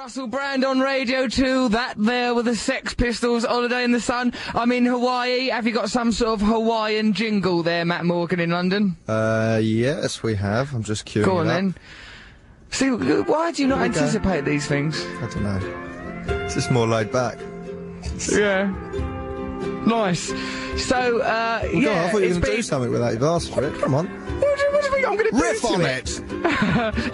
Russell Brand on Radio 2, that there with the Sex Pistols, Holiday in the Sun. I'm in Hawaii. Have you got some sort of Hawaiian jingle there, Matt Morgan in London? Yes, we have. I'm just queuing Go on it up. then. See, why do you not anticipate these things? I don't know. It's just more laid back. Yeah. Nice. So, I thought you were going to do something with that. You've asked for it. Come on. What do you think I'm going to do? Riff on it!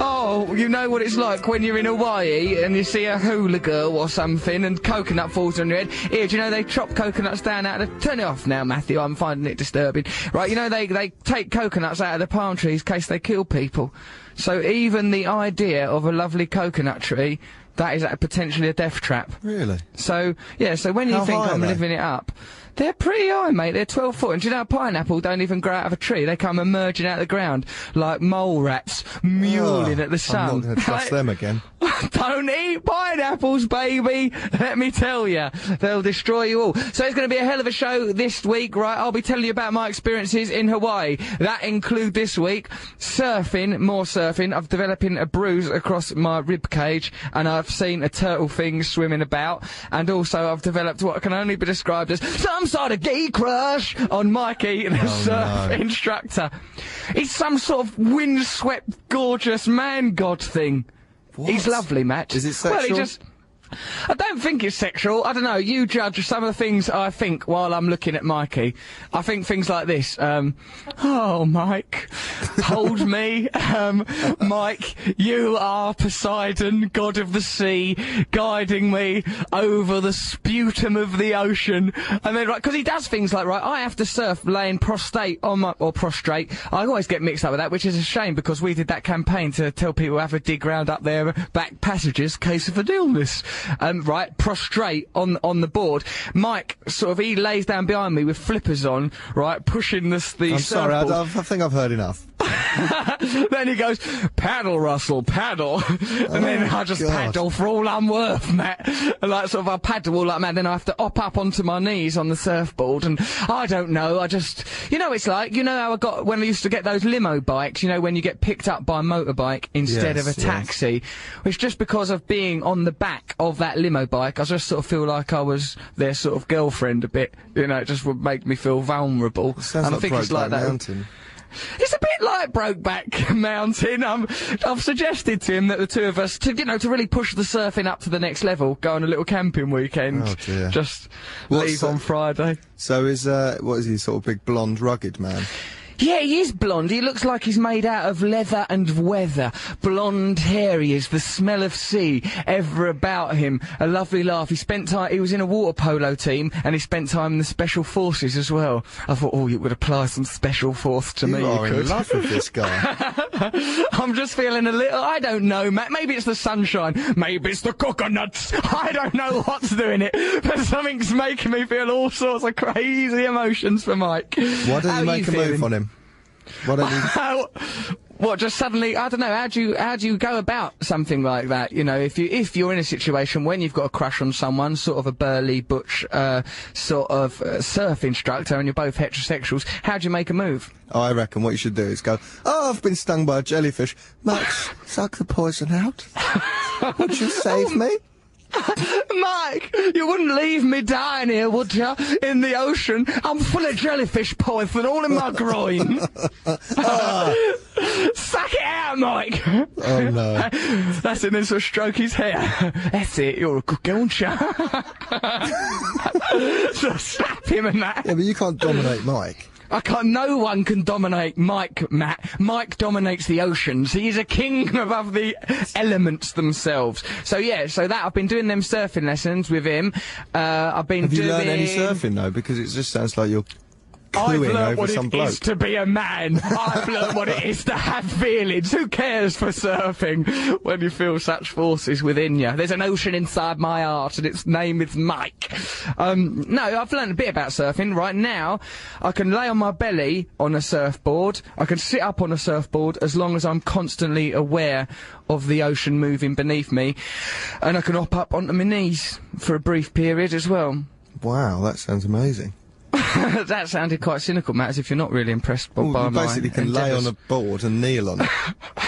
Oh, you know what it's like when you're in Hawaii and you see a hula girl or something and coconut falls on your head. Here, do you know they chop coconuts down out of... Turn it off now, Matthew, I'm finding it disturbing. Right, you know they take coconuts out of the palm trees in case they kill people. So even the idea of a lovely coconut tree, that is potentially a death trap. Really? So, yeah, so when you think I'm living it up... They're pretty high, mate. They're 12 foot. And do you know, a pineapple don't even grow out of a tree. They come emerging out of the ground like mole rats mewling at the sun. I'm not going to trust them again. Don't eat pineapples, baby. Let me tell you. They'll destroy you all. So it's going to be a hell of a show this week, right? I'll be telling you about my experiences in Hawaii. That include this week surfing, more surfing. I'm developing a bruise across my rib cage and I've seen a turtle thing swimming about. And also I've developed what can only be described as some sort of gay crush on Mikey, the surf instructor. He's some sort of windswept, gorgeous man god thing. What? He's lovely, Matt. Is it sexual? Well, I don't think it's sexual. I don't know. You judge some of the things I think while I'm looking at Mikey. I think things like this. Oh, Mike, hold me. Mike, you are Poseidon, god of the sea, guiding me over the sputum of the ocean. And then, right, because he does things like, right, I have to surf laying prostrate on my, or prostrate. I always get mixed up with that, which is a shame because we did that campaign to tell people have a dig round up their back passages, case of an illness. Right, prostrate on the board. Mike, sort of, he lays down behind me with flippers on, right, pushing the I'm sorry, I think I've heard enough. Then he goes, paddle, Russell, paddle. And then I just paddle for all I'm worth, Matt. And like, sort of, I paddle all like mad, then I have to hop up onto my knees on the surfboard, and I don't know, I just, you know, it's like, you know how I got, when I used to get those limo bikes, you know, when you get picked up by a motorbike instead of a taxi, which just because of being on the back of that limo bike, I just sort of feel like I was their sort of girlfriend a bit, you know, it just would make me feel vulnerable. Sounds and like I think it's like that. Mountain. It's a bit like Brokeback Mountain. I've suggested to him that the two of us, to really push the surfing up to the next level, go on a little camping weekend. Oh dear. Just leave on Friday. So is, what is he, sort of big blonde rugged man? Yeah, he is blonde. He looks like he's made out of leather and weather. Blonde hair he is, the smell of sea ever about him. A lovely laugh. He was in a water polo team, and he spent time in the Special Forces as well. I thought, oh, you would apply some Special Force to me. You are in love with this guy. I'm just feeling a little, I don't know, Matt. Maybe it's the sunshine. Maybe it's the coconuts. I don't know what's doing it, but something's making me feel all sorts of crazy emotions for Mike. Why don't you make a move on him? Why don't you... What, just suddenly, I don't know, how do you go about something like that? You know, if you're in a situation when you've got a crush on someone, sort of a burly, butch, sort of surf instructor, and you're both heterosexuals, how do you make a move? Oh, I reckon what you should do is go, oh, I've been stung by a jellyfish. Max, suck the poison out. Would you save me? Mike, you wouldn't leave me dying here, would you? In the ocean. I'm full of jellyfish poison all in my groin. Suck it out, Mike. Oh, no. That's it, then sort of stroke his hair. That's it, you're a good girl, aren't you? Sort of slap him and that. Yeah, but you can't dominate Mike. No one can dominate Mike, Matt. Mike dominates the oceans. He's a king above the elements themselves. So yeah, so that, I've been doing them surfing lessons with him. Have you learned any surfing though? Because it just sounds like you're I've cooing learnt over what some it bloke. is to be a man. I've learnt what it is to have feelings. Who cares for surfing when you feel such forces within you? There's an ocean inside my heart, and its name is Mike. No, I've learnt a bit about surfing. Right now, I can lay on my belly on a surfboard. I can sit up on a surfboard as long as I'm constantly aware of the ocean moving beneath me, and I can hop up onto my knees for a brief period as well. Wow, that sounds amazing. That sounded quite cynical, Matt, as if you're not really impressed by you my basically can lay on a board and kneel on it.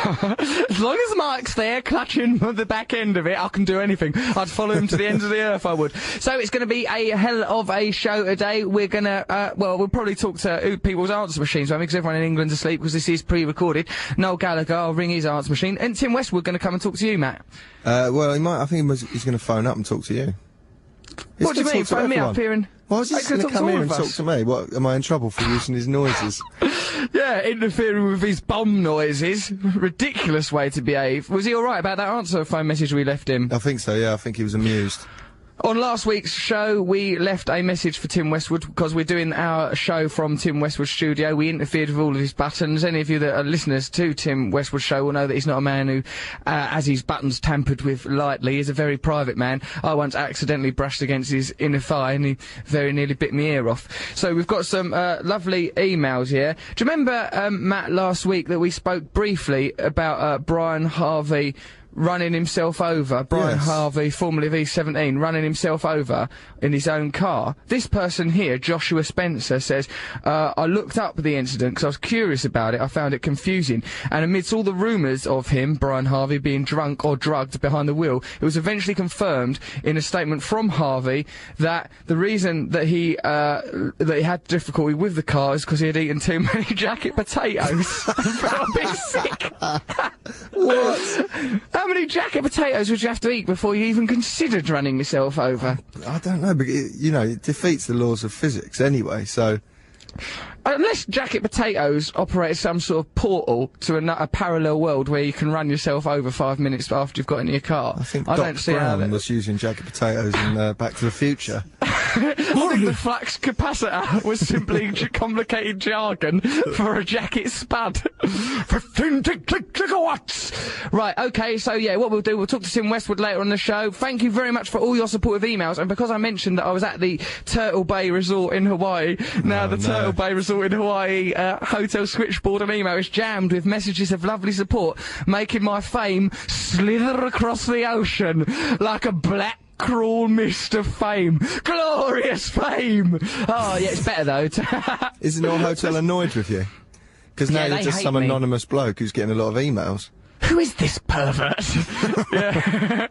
As long as Mike's there clutching the back end of it, I can do anything. I'd follow him to the ends of the earth, I would. So it's going to be a hell of a show today. We're going to, we'll probably talk to people's answer machines, because everyone in England's asleep, because this is pre-recorded. Noel Gallagher, I'll ring his answer machine. And Tim Westwood going to come and talk to you, Matt. Well, he might. I think he's going to phone up and talk to you. What do you mean, phone me up here and... Why is he going to come here and talk to me? What, am I in trouble for using his noises? Yeah, interfering with his bum noises. Ridiculous way to behave. Was he alright about that answer phone message we left him? I think so, yeah. I think he was amused. On last week's show, we left a message for Tim Westwood, because we're doing our show from Tim Westwood's studio. We interfered with all of his buttons. Any of you that are listeners to Tim Westwood's show will know that he's not a man who has his buttons tampered with lightly. He's a very private man. I once accidentally brushed against his inner thigh, and he very nearly bit my ear off. So we've got some lovely emails here. Do you remember, Matt, last week that we spoke briefly about Brian Harvey running himself over? Brian Harvey, formerly of E17, running himself over in his own car. This person here, Joshua Spencer, says, I looked up the incident because I was curious about it. I found it confusing. And amidst all the rumours of him, Brian Harvey, being drunk or drugged behind the wheel, it was eventually confirmed in a statement from Harvey that the reason that he had difficulty with the car is because he had eaten too many jacket potatoes and felt a bit sick. What? How many jacket potatoes would you have to eat before you even considered running yourself over? I don't know, but it defeats the laws of physics anyway, so... Unless jacket potatoes operate as some sort of portal to a parallel world where you can run yourself over 5 minutes after you've got into your car. I think don't see how Brown was using jacket potatoes in Back to the Future. I think the flux capacitor was simply complicated jargon for a jacket spud. 15 gigawatts! Right, okay, so yeah, what we'll do, we'll talk to Tim Westwood later on the show. Thank you very much for all your supportive emails, and because I mentioned that I was at the Turtle Bay Resort in Hawaii, now Turtle Bay Resort in Hawaii hotel switchboard and email is jammed with messages of lovely support, making my fame slither across the ocean like a black cruel mist of fame. Glorious fame! Oh, yeah, it's better, though. Isn't your hotel annoyed with you? Because now you're just some anonymous bloke who's getting a lot of emails. Who is this pervert? Yeah.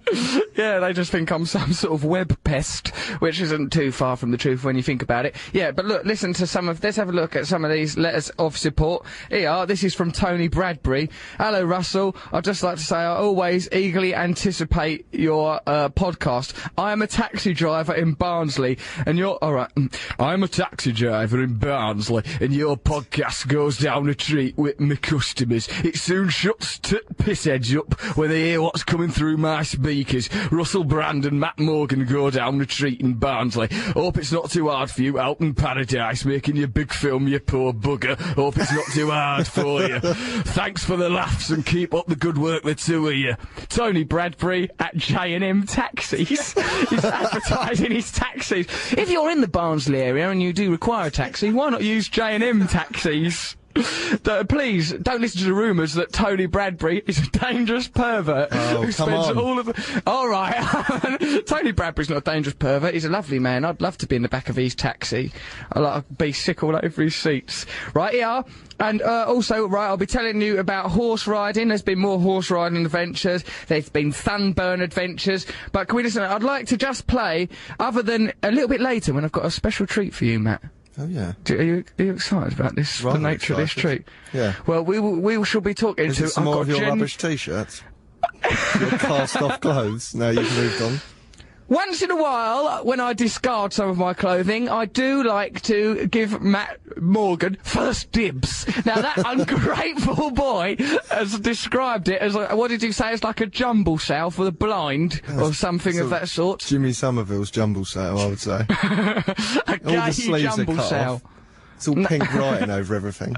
Yeah, they just think I'm some sort of web pest, which isn't too far from the truth when you think about it. Yeah, but look, listen to let's have a look at some of these letters of support. Here, this is from Tony Bradbury. Hello, Russell. I'd just like to say I always eagerly anticipate your podcast. I am a taxi driver in Barnsley, and alright, I'm a taxi driver in Barnsley, and your podcast goes down a treat with my customers. It soon shuts pissheads up when they hear what's coming through my speakers. Russell Brand and Matt Morgan go down the treat in Barnsley. Hope it's not too hard for you out in paradise making your big film, you poor bugger. Hope it's not too hard for you. Thanks for the laughs and keep up the good work, the two of you. Tony Bradbury at J&M Taxis. He's advertising his taxis. If you're in the Barnsley area and you do require a taxi, why not use J&M Taxis? Please don't listen to the rumours that Tony Bradbury is a dangerous pervert who spends all of the... All right, Tony Bradbury's not a dangerous pervert. He's a lovely man. I'd love to be in the back of his taxi. I'd be sick all over his seats. Right here. And also, right, I'll be telling you about horse riding. There's been more horse riding adventures. There's been sunburn adventures. But can we listen? I'd like to just play, other than a little bit later when I've got a special treat for you, Matt. Oh, yeah. Are you excited about this, the nature of this treat? Yeah. Well, we shall be talking to... some more of your rubbish T-shirts? Your cast-off clothes? No, you've moved on. Once in a while, when I discard some of my clothing, I do like to give Matt Morgan first dibs. Now, that ungrateful boy has described it as, what did you say, it's like a jumble sale for the blind, or something of that sort. Jimmy Somerville's jumble sale, I would say. A gay jumble sale. It's all pink writing over everything.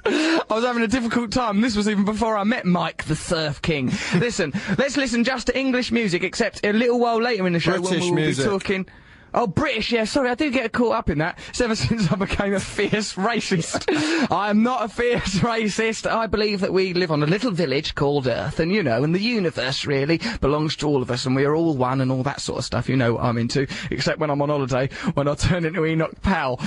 I was having a difficult time. This was even before I met Mike, the Surf King. Listen, let's listen just to English music, except a little while later in the show British when we'll music. be talking... Oh, British, yeah, sorry, I do get caught up in that. It's ever since I became a fierce racist. I am not a fierce racist. I believe that we live on a little village called Earth, and, you know, and the universe, really, belongs to all of us, and we are all one and all that sort of stuff. You know what I'm into, except when I'm on holiday, when I turn into Enoch Powell.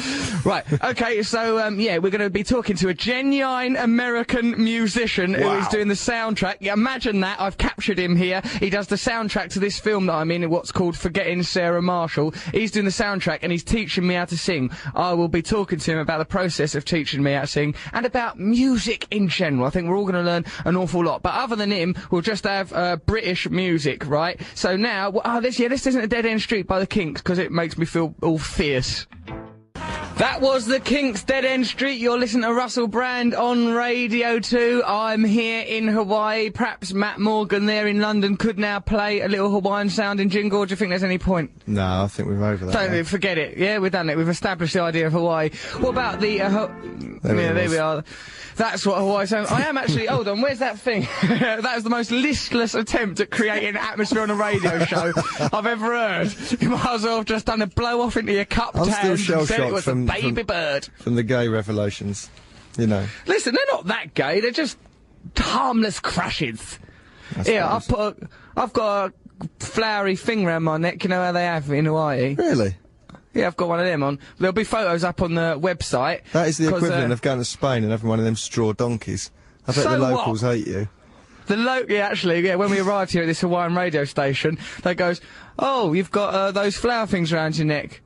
Right, okay, so, yeah, we're going to be talking to a genuine American musician who is doing the soundtrack. Yeah, imagine that, I've captured him here. He does the soundtrack to this film that I'm in, what's called Forgetting Sarah Marshall. He's doing the soundtrack and he's teaching me how to sing. I will be talking to him about the process of teaching me how to sing and about music in general. I think we're all going to learn an awful lot. But other than him, we'll just have British music, right? So now, this isn't a Dead End Street by the Kinks because it makes me feel all fierce. That was the Kinks' Dead End Street. You're listening to Russell Brand on Radio 2. I'm here in Hawaii. Perhaps Matt Morgan there in London could now play a little Hawaiian sounding jingle. Or do you think there's any point? No, I think we're over that. Don't forget it. Yeah, we've done it. We've established the idea of Hawaii. What about the... there we are. That's what Hawaii sounds. I am actually... Hold on, where's that thing? That was the most listless attempt at creating an atmosphere on a radio show I've ever heard. You might as well have just done a blow-off into your cup I'm town still and said it shell-shocked was a baby bird. From the gay revelations, you know. Listen, they're not that gay. They're just harmless crushes. Yeah, I've got a flowery thing round my neck. You know how they have in Hawaii? Really? Yeah, I've got one of them on. There'll be photos up on the website. That is the equivalent of going to Spain and having one of them straw donkeys. I bet the locals hate you. When we arrived here at this Hawaiian radio station, they goes, "Oh, you've got those flower things around your neck."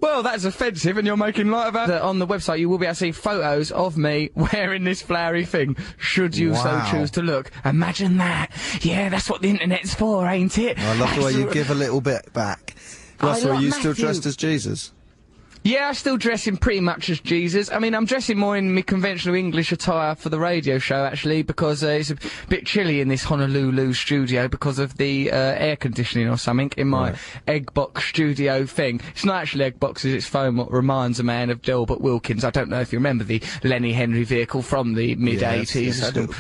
Well, that's offensive, and you're making light of it. On the website, you will be able to see photos of me wearing this flowery thing, should you so choose to look. Imagine that. Yeah, that's what the internet's for, ain't it? I love the way you give a little bit back. Russell, are you still dressed as Jesus? Yeah, I'm still dressing pretty much as Jesus. I mean, I'm dressing more in my conventional English attire for the radio show, actually, because it's a bit chilly in this Honolulu studio because of the air conditioning or something in my egg box studio thing. It's not actually egg boxes, it's foam, what reminds a man of Delbert Wilkins. I don't know if you remember the Lenny Henry vehicle from the mid-80s.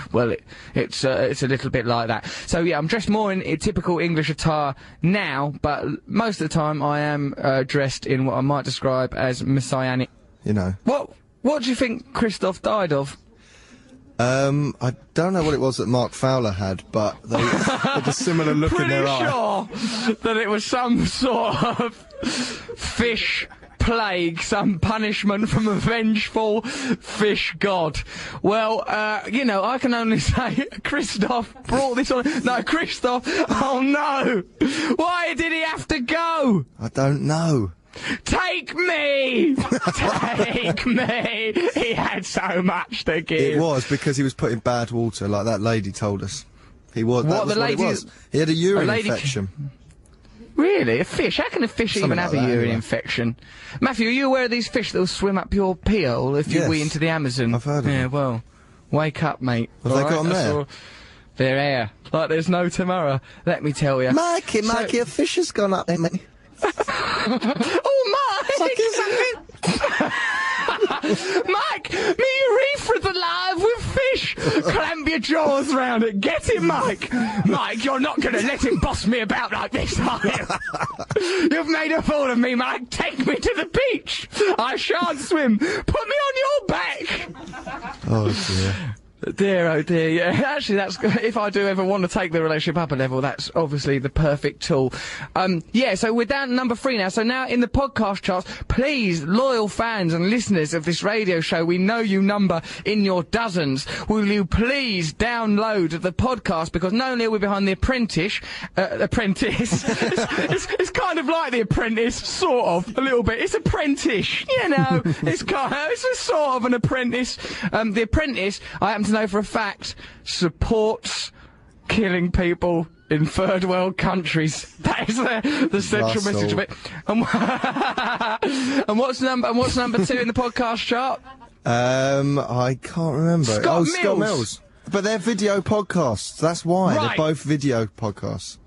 It's a little bit like that. So, yeah, I'm dressed more in typical English attire now, but most of the time I am dressed in what I might describe as messianic. You know. What do you think Christoph died of? I don't know what it was that Mark Fowler had, but they had a similar look in their eye. Pretty sure that it was some sort of fish plague, some punishment from a vengeful fish god. Well, you know, I can only say Christoph brought this on. No, Christoph, oh no! Why did he have to go? I don't know. Take me! Take me! He had so much to give. It was because he was put in bad water, like that lady told us. He was. What, that was the what lady? it was. He had a urine infection. Really? A fish? How can a fish even have a urine infection? Matthew, are you aware of these fish that will swim up your pee hole if you wee into the Amazon? I've heard of them. Yeah, well, wake up, mate. Have they got them there? They're air. Like there's no tomorrow, let me tell you. Mikey, a fish has gone up there, mate. Oh, Mike! Mike, me urethra's alive with fish! Clamp your jaws round it. Get him, Mike! Mike, you're not gonna let him boss me about like this, are you? You've made a fool of me, Mike. Take me to the beach. I shan't swim. Put me on your back. Oh, dear. Dear, oh dear, yeah. Actually, that's, if I do ever want to take the relationship up a level, that's obviously the perfect tool. Yeah, so we're down to number 3 now. So now in the podcast charts, please, loyal fans and listeners of this radio show, we know you number in your dozens. Will you please download the podcast? Because not only are we behind The Apprentice, it's kind of like The Apprentice, sort of, a little bit. It's Apprentice, you know. It's a sort of an Apprentice. The Apprentice, I happen to know for a fact, supports killing people in third world countries. That is the central message of it. And what's number 2 in the podcast chart? I can't remember. Scott Mills. But they're video podcasts. That's why they're both video podcasts.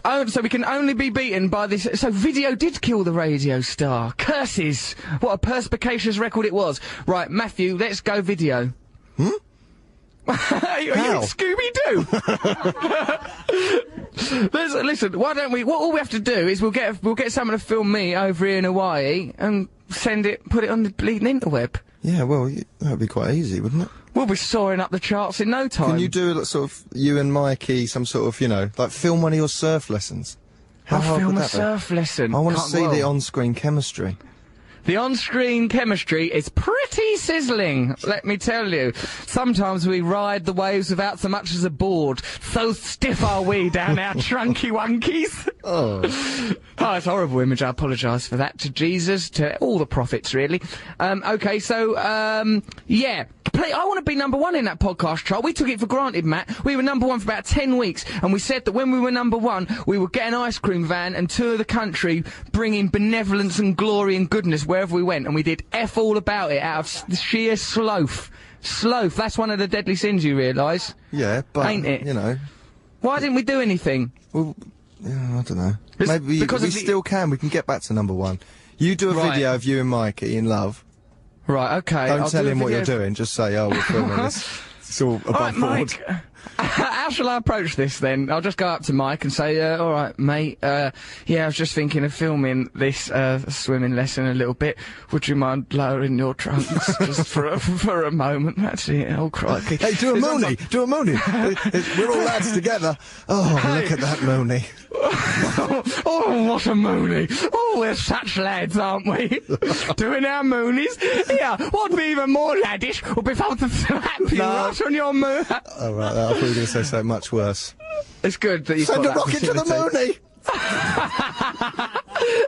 Oh, so we can only be beaten by this. So video did kill the radio star. Curses! What a perspicacious record it was. Right, Matthew, let's go video. Are you Scooby-Doo? Listen, why don't we... all we have to do is we'll get someone to film me over here in Hawaii and put it on the bleeding interweb. Yeah, well, that would be quite easy, wouldn't it? We'll be soaring up the charts in no time. Can you do sort of you and Mikey, some sort of, you know, like film one of your surf lessons? I'll film a surf lesson. I want to see the on-screen chemistry. The on-screen chemistry is pretty sizzling, let me tell you. Sometimes we ride the waves without so much as a board. So stiff are we down our trunky wonkies. Oh, it's a horrible image. I apologise for that to Jesus, to all the prophets, really. Okay, so, yeah. I want to be #1 in that podcast chart. We took it for granted, Matt. We were #1 for about 10 weeks, and we said that when we were #1, we would get an ice cream van and tour the country, bringing benevolence and glory and goodness wherever we went, and we did F all about it out of sheer sloth. Sloth, that's one of the deadly sins, you realise? yeah, but, Ain't it? you know... Why didn't we do anything? Well, yeah, I don't know. Maybe we still can. We can get back to #1. You do a video of you and Mikey in love. Right, okay. Don't tell him what you're doing. Just say, oh, we're filming this. It's all above board. Mike, how shall I approach this then? I'll just go up to Mike and say, all right, mate, yeah, I was just thinking of filming this swimming lesson a little bit. Would you mind lowering your trunks just for a moment? That's it. Oh, crikey. Hey, do a Mooney. Do a Mooney. We're all lads together. Oh, hey. Look at that Mooney. Oh, what a Mooney. Oh, we're such lads, aren't we? Doing our Moonies. Yeah, what'd be even more laddish would be if I was to slap you right on your moon. Oh, right, I thought you were going to say something much worse. It's good that you've Send got a rocket to the Mooney!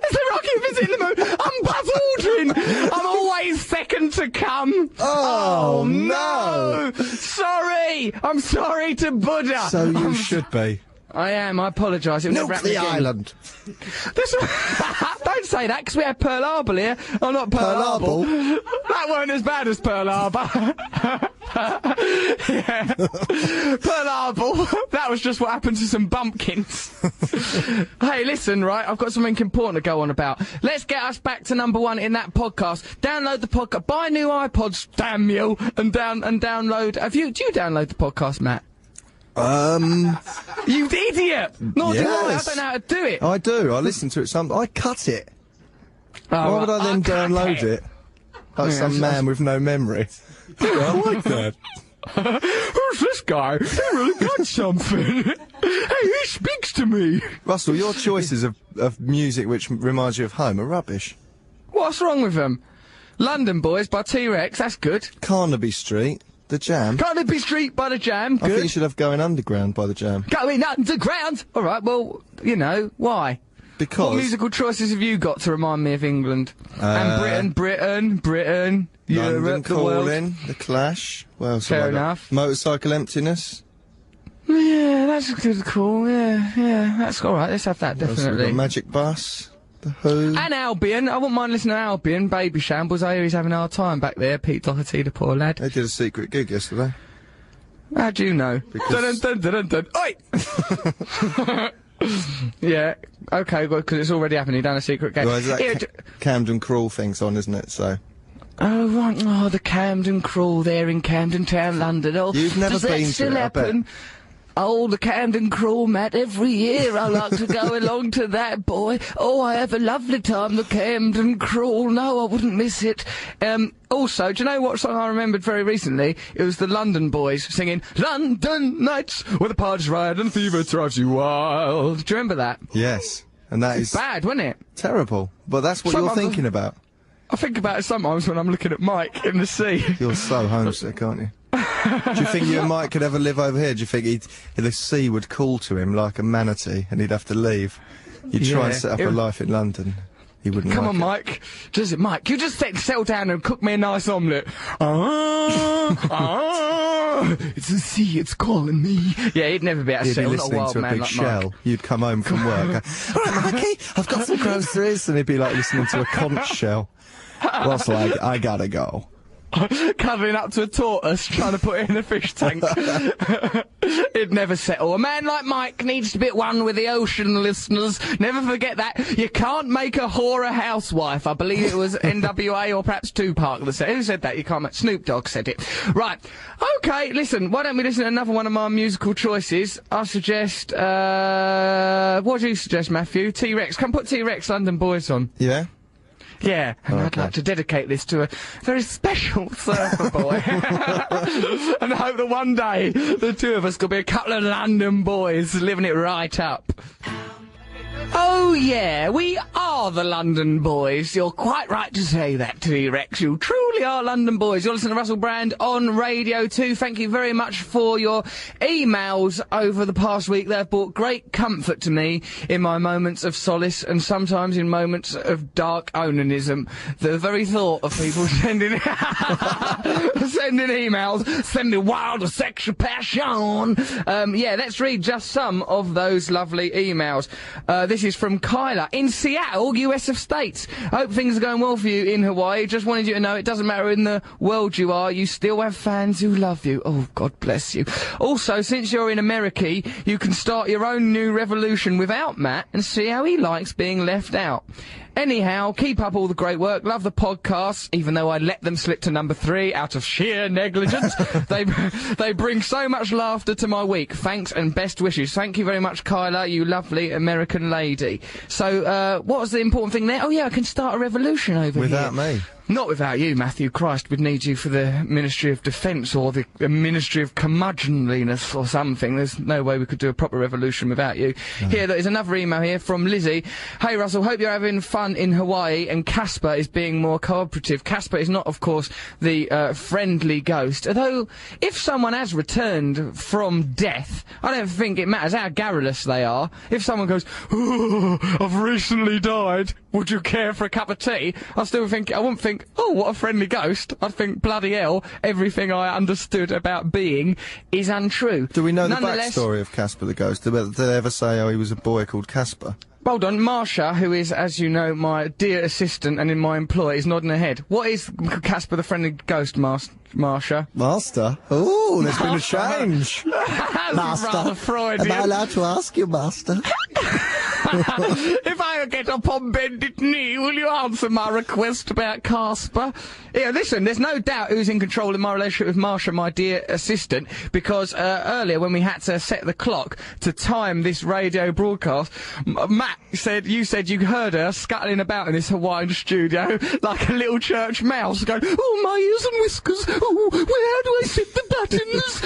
It's a rocket visiting the moon! I'm Buzz Aldrin! I'm always second to come! Oh, no! Sorry! I'm sorry to Buddha! So you should be. I am, I apologise. Nuke the island! Don't say that, because we have Pearl Harbor here. Oh, not Pearl Harbor. That weren't as bad as Pearl Harbor. Yeah. Pearl Harbor. That was just what happened to some bumpkins. Hey, listen, right, I've got something important to go on about. Let's get us back to #1 in that podcast. Download the podcast. Buy new iPods, damn you, and download. Do you download the podcast, Matt? You idiot! Nor do I don't know how to do it. I do. I listen to it I cut it. Oh, why would I then download it? Like some man with no memory. I like that. Who's this guy? He really got something. Hey, he speaks to me. Russell, your choices of music which reminds you of home are rubbish. What's wrong with them? London Boys by T-Rex, that's good. Carnaby Street. The Jam. Carnaby Street by the Jam, good. I think you should have Going Underground by the Jam. Going Underground? Alright, well, you know, why? Because... What musical choices have you got to remind me of England? And Britain, Europe, London the world. Calling, The Clash. What else Fair enough. Motorcycle Emptiness. Yeah, that's a good call, yeah, that's alright, let's have that, definitely. Magic Bus. The Who. And Albion. I wouldn't mind listening to Albion. Baby Shambles. I hear he's having a hard time back there. Pete Doherty, the poor lad. They did a secret gig yesterday. How do you know? Because... Dun. Oi! Yeah. Okay, well, because it's already happened. He done a secret gig. Well, is that Camden Crawl thing's on, isn't it? So. Oh, right. Oh, the Camden Crawl there in Camden Town, London. Oh, you've never does been that still to it, happen? Oh, the Camden Crawl, Matt, every year I like to go along to that, boy. Oh, I have a lovely time, the Camden Crawl. No, I wouldn't miss it. Also, do you know what song I remembered very recently? It was the London Boys singing London Nights, where the party's right and the fever drives you wild. Do you remember that? Yes. And that is... bad, wasn't it? Terrible. But that's what you're thinking about. I think about it sometimes when I'm looking at Mike in the sea. You're so homesick, aren't you? Do you think you and Mike could ever live over here? Do you think the sea would call to him like a manatee and he'd have to leave? You'd try and set up a life in London. He wouldn't Come like on, it. Mike. Mike, you just settle down and cook me a nice omelette. It's the sea, it's calling me. Yeah, he'd never be able to He'd be settle, listening a wild to a man big like shell. Mike. You'd come home from work. All right, Mikey, I've got some groceries. And he'd be like listening to a conch shell. Russell, I gotta go. cuddling up to a tortoise, trying to put it in a fish tank. It'd never settle. A man like Mike needs to be at one with the ocean, listeners. Never forget that. You can't make a whore a housewife. I believe it was NWA or perhaps Tupac that said. Who said that? You can't make... Snoop Dogg said it. Right. Okay, listen, why don't we listen to another one of my musical choices? I suggest, what do you suggest, Matthew? T-Rex. Come put T-Rex London Boys on. Yeah? Yeah, and I'd like to dedicate this to a very special surfer boy. And I hope that one day the two of us could be a couple of London boys living it right up. Oh yeah, we are the London boys. You're quite right to say that, T-Rex. You truly are London boys. You're listening to Russell Brand on Radio 2. Thank you very much for your emails over the past week. They've brought great comfort to me in my moments of solace and sometimes in moments of dark onanism. The very thought of people sending emails, sending wild sexual passion. Yeah, let's read just some of those lovely emails. This is from Kyla in Seattle, US of States. Hope things are going well for you in Hawaii. Just wanted you to know it doesn't matter in the world you are, you still have fans who love you. Oh, God bless you. Also, since you're in America, you can start your own new revolution without Matt and see how he likes being left out. Anyhow, keep up all the great work. Love the podcasts, even though I let them slip to number 3 out of sheer negligence. They bring so much laughter to my week. Thanks and best wishes. Thank you very much, Kyla, you lovely American lady. So, what was the important thing there? Oh, yeah, I can start a revolution over here. Without me. Not without you, Matthew. Christ, we'd need you for the Ministry of Defence or the Ministry of Curmudgeonliness or something. There's no way we could do a proper revolution without you. No. Here, there's another email here from Lizzie. Hey, Russell, hope you're having fun in Hawaii and Casper is being more cooperative. Casper is not, of course, the friendly ghost. Although, if someone has returned from death, I don't think it matters how garrulous they are. If someone goes, oh, I've recently died, would you care for a cup of tea? I wouldn't think, oh, what a friendly ghost. I'd think, bloody hell, everything I understood about being is untrue. Do we know the backstory of Casper the Ghost? Did they ever say, oh, he was a boy called Casper? Hold on, Marsha, who is, as you know, my dear assistant and in my employ, is nodding her head. What is Casper the Friendly Ghost, Marsha? Master? Oh, there's been a change. Master, Freudian. Am I allowed to ask you, Master? If I get up on bended knee, will you answer my request about Casper? Yeah, listen, there's no doubt who's in control in my relationship with Marsha, my dear assistant, because earlier when we had to set the clock to time this radio broadcast, Matt said, you heard her scuttling about in this Hawaiian studio like a little church mouse going, oh, my ears and whiskers, oh, how do I set the buttons?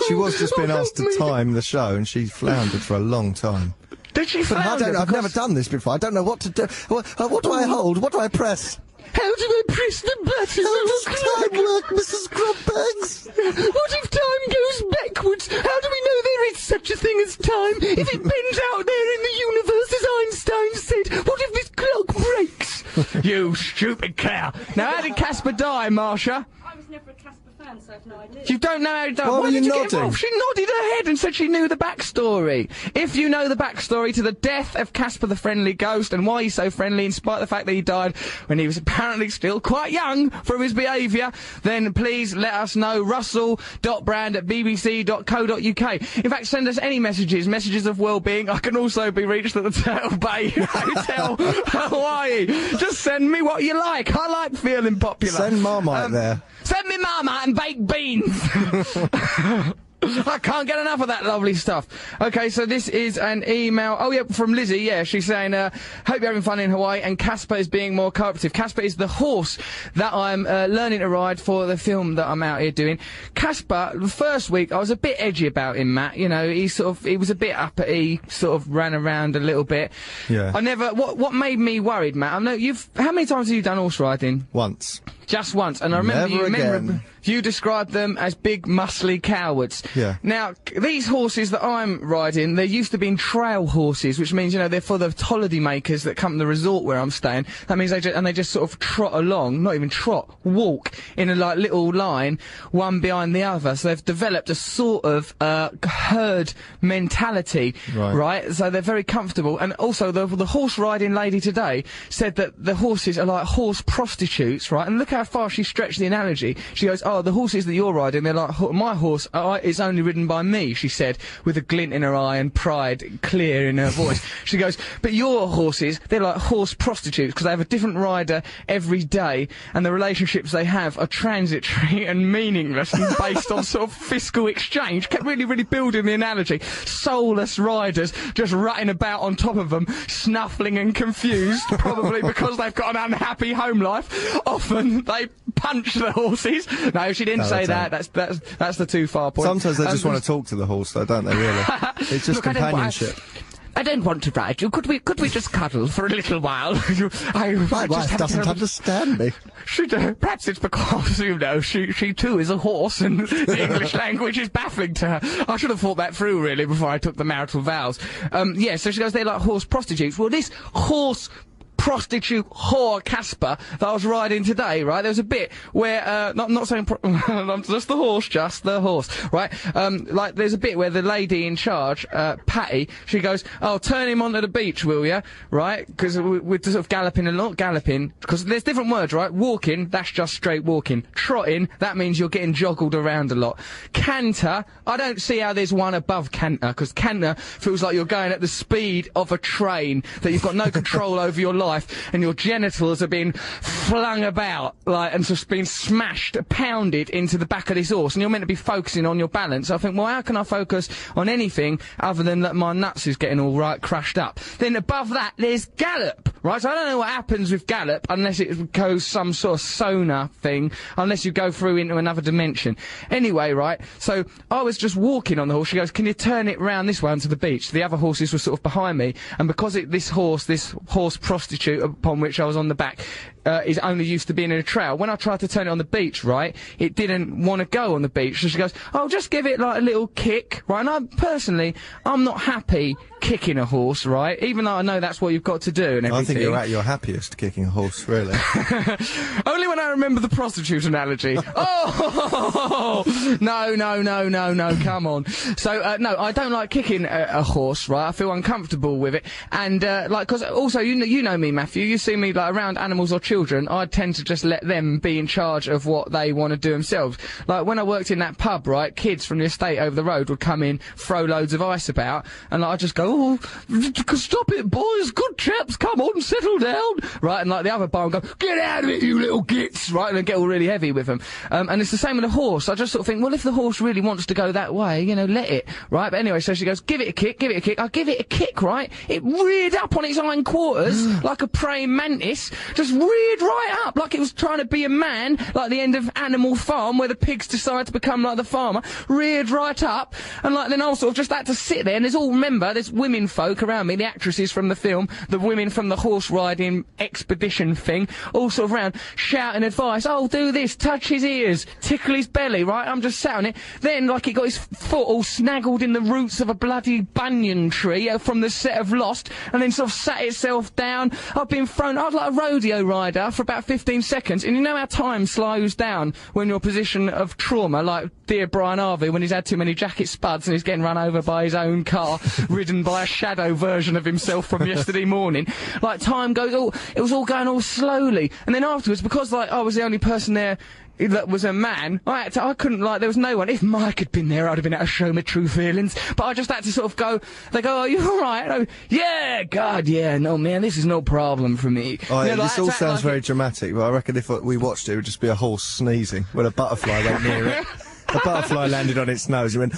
She was just being asked to time the show and she floundered for a long time. Did she flounder? I've never done this before. I don't know what to do. What do I hold? What do I press? How do I press the button? How does time work, Mrs. Grubbags? What if time goes backwards? How do we know there is such a thing as time? If it bends out there in the universe, as Einstein said, what if this clock breaks? You stupid cow. Now, how did Casper die, Marsha? I was never a Casper fan, so I have no idea. You don't know how he died? Why did you nodding? get involved? She nodded her head and said she knew the backstory. If you know the backstory to the death of Casper the Friendly Ghost and why he's so friendly in spite of the fact that he died when he was apparently still quite young from his behaviour, then please let us know. russell.brand@bbc.co.uk. In fact, send us any messages of well-being. I can also be reached at the Turtle Bay Hotel, Hawaii. Just send me what you like. I like feeling popular. Send Marmite there. Send me Marmite and baked beans. I can't get enough of that lovely stuff. Okay, so this is an email. Oh, yeah, from Lizzie. Yeah, she's saying, hope you're having fun in Hawaii, and Casper is being more cooperative. Casper is the horse that I'm learning to ride for the film that I'm out here doing. Casper, the first week, I was a bit edgy about him, Matt. You know, he was a bit uppity, sort of ran around a little bit. Yeah. What made me worried, Matt? I know how many times have you done horse riding? Once. Just once, and I remember Never again. You describe them as big, muscly cowards. Yeah. Now, these horses that I'm riding, they're used to being trail horses, which means, you know, they're for the holiday makers that come to the resort where I'm staying. That means they just sort of trot along, not even trot, walk in a like little line, one behind the other. So they've developed a sort of herd mentality, right? So they're very comfortable. And also, the horse riding lady today said that the horses are like horse prostitutes, right? And look how far she stretched the analogy. She goes, "Oh, the horses that you're riding, they're like my horse. It's only ridden by me," she said, with a glint in her eye and pride clear in her voice. She goes, "But your horses, they're like horse prostitutes because they have a different rider every day, and the relationships they have are transitory and meaningless and based on sort of fiscal exchange." Kept really, really building the analogy. Soulless riders just rutting about on top of them, snuffling and confused, probably because they've got an unhappy home life. Often they punch the horses. No, she didn't say that. That's the too far point. Sometimes they just want to talk to the horse, though, don't they? Really, it's just companionship. I don't want to ride you. Could we just cuddle for a little while? My wife doesn't understand me. Perhaps it's because, you know, she too is a horse and the English language is baffling to her. I should have thought that through, really, before I took the marital vows. Yeah, so she goes, they're like horse prostitutes. Well, this horse prostitute whore Casper that I was riding today, right? There was a bit where, not saying just the horse, right? Like, there's a bit where the lady in charge, Patty, she goes, "Oh, turn him onto the beach, will ya?" Right? Because we're sort of galloping, because there's different words, right? Walking, that's just straight walking. Trotting, that means you're getting joggled around a lot. Canter, I don't see how there's one above canter, because canter feels like you're going at the speed of a train, that you've got no control over your life, and your genitals are being flung about, like, and just being smashed, pounded into the back of this horse, and you're meant to be focusing on your balance. I think, well, how can I focus on anything other than that my nuts is getting all right crushed up? Then above that, there's gallop, right? So I don't know what happens with gallop unless it goes some sort of sonar thing, unless you go through into another dimension. Anyway, right, so I was just walking on the horse. She goes, "Can you turn it round this way onto the beach?" The other horses were sort of behind me, and because this horse prostitute upon which I was on the back, is only used to being in a trail. When I tried to turn it on the beach, right, it didn't want to go on the beach. So she goes, "Oh, just give it like a little kick," right? And I'm not happy kicking a horse, right? Even though I know that's what you've got to do and everything. I think you're at your happiest kicking a horse, really. Only when I remember the prostitute analogy. Oh! No, come on. So, no, I don't like kicking a horse, right? I feel uncomfortable with it. And, like, cause also, you know me, Matthew, you see me, like, around animals or children, I tend to just let them be in charge of what they want to do themselves. Like, when I worked in that pub, right, kids from the estate over the road would come in, throw loads of ice about, and like, I'd just go, "Oh, stop it, boys, good chaps, come on, settle down," right, and like the other bar would go, "Get out of it, you little gits," right, and I'd get all really heavy with them. And it's the same with a horse. I just sort of think, well, if the horse really wants to go that way, you know, let it, right? But anyway, so she goes, "Give it a kick, give it a kick." I give it a kick, right? It reared up on its hindquarters like a praying mantis, just reared right up like it was trying to be a man, like the end of Animal Farm where the pigs decide to become like the farmer, reared right up, and like then I sort of just had to sit there, and there's women folk around me, the actresses from the film, the women from the horse riding expedition thing, all sort of around, shouting advice. "Oh, do this, touch his ears, tickle his belly," right? I'm just sat on it. Then, like, it got his foot all snaggled in the roots of a bloody banyan tree from the set of Lost, and then sort of sat itself down. I was like a rodeo rider for about 15 seconds, and you know how time slows down when you're in a position of trauma, like dear Brian Harvey when he's had too many jacket spuds and he's getting run over by his own car, ridden by a shadow version of himself from yesterday morning. Like, time goes it was all going all slowly, and then afterwards, because like I was the only person there that was a man, I couldn't, like, there was no one. If Mike had been there, I'd have been able to show my true feelings, but I just had to sort of go, they go, "Are you alright?" And I go, "Yeah, God, yeah, no, man, this is no problem for me." Oh, yeah, like, this all sounds very dramatic, but I reckon if we watched it would just be a horse sneezing when a butterfly went near it. A butterfly landed on its nose, it went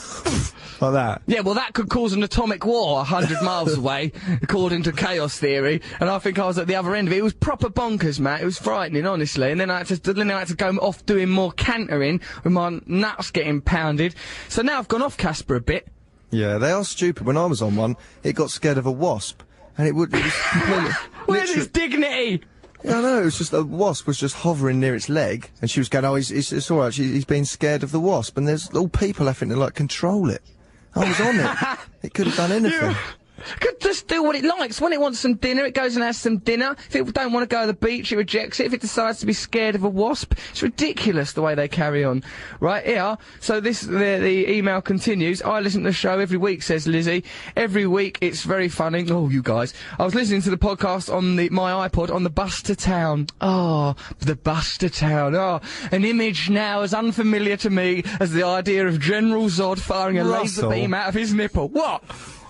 like that. Yeah, well, that could cause an atomic war 100 miles away, according to chaos theory, and I think I was at the other end of it. It was proper bonkers, Matt. It was frightening, honestly, and then I had to go off doing more cantering with my nuts getting pounded. So now I've gone off Casper a bit. Yeah, they are stupid. When I was on one, it got scared of a wasp, and it was completely... Where's his dignity? Yeah, I know, it was just, a wasp was just hovering near its leg, and she was going, oh, it's alright, he's being scared of the wasp, and there's all people having to, like, control it. I was on it. It could have done anything. Could just do what it likes. When it wants some dinner, it goes and has some dinner. If it don't want to go to the beach, it rejects it. If it decides to be scared of a wasp, it's ridiculous the way they carry on. Right here. So the email continues. I listen to the show every week, says Lizzie. Every week, it's very funny. Oh, you guys. I was listening to the podcast on my iPod on the bus to town. Oh, the bus to town. Oh, an image now as unfamiliar to me as the idea of General Zod firing a laser beam out of his nipple. What?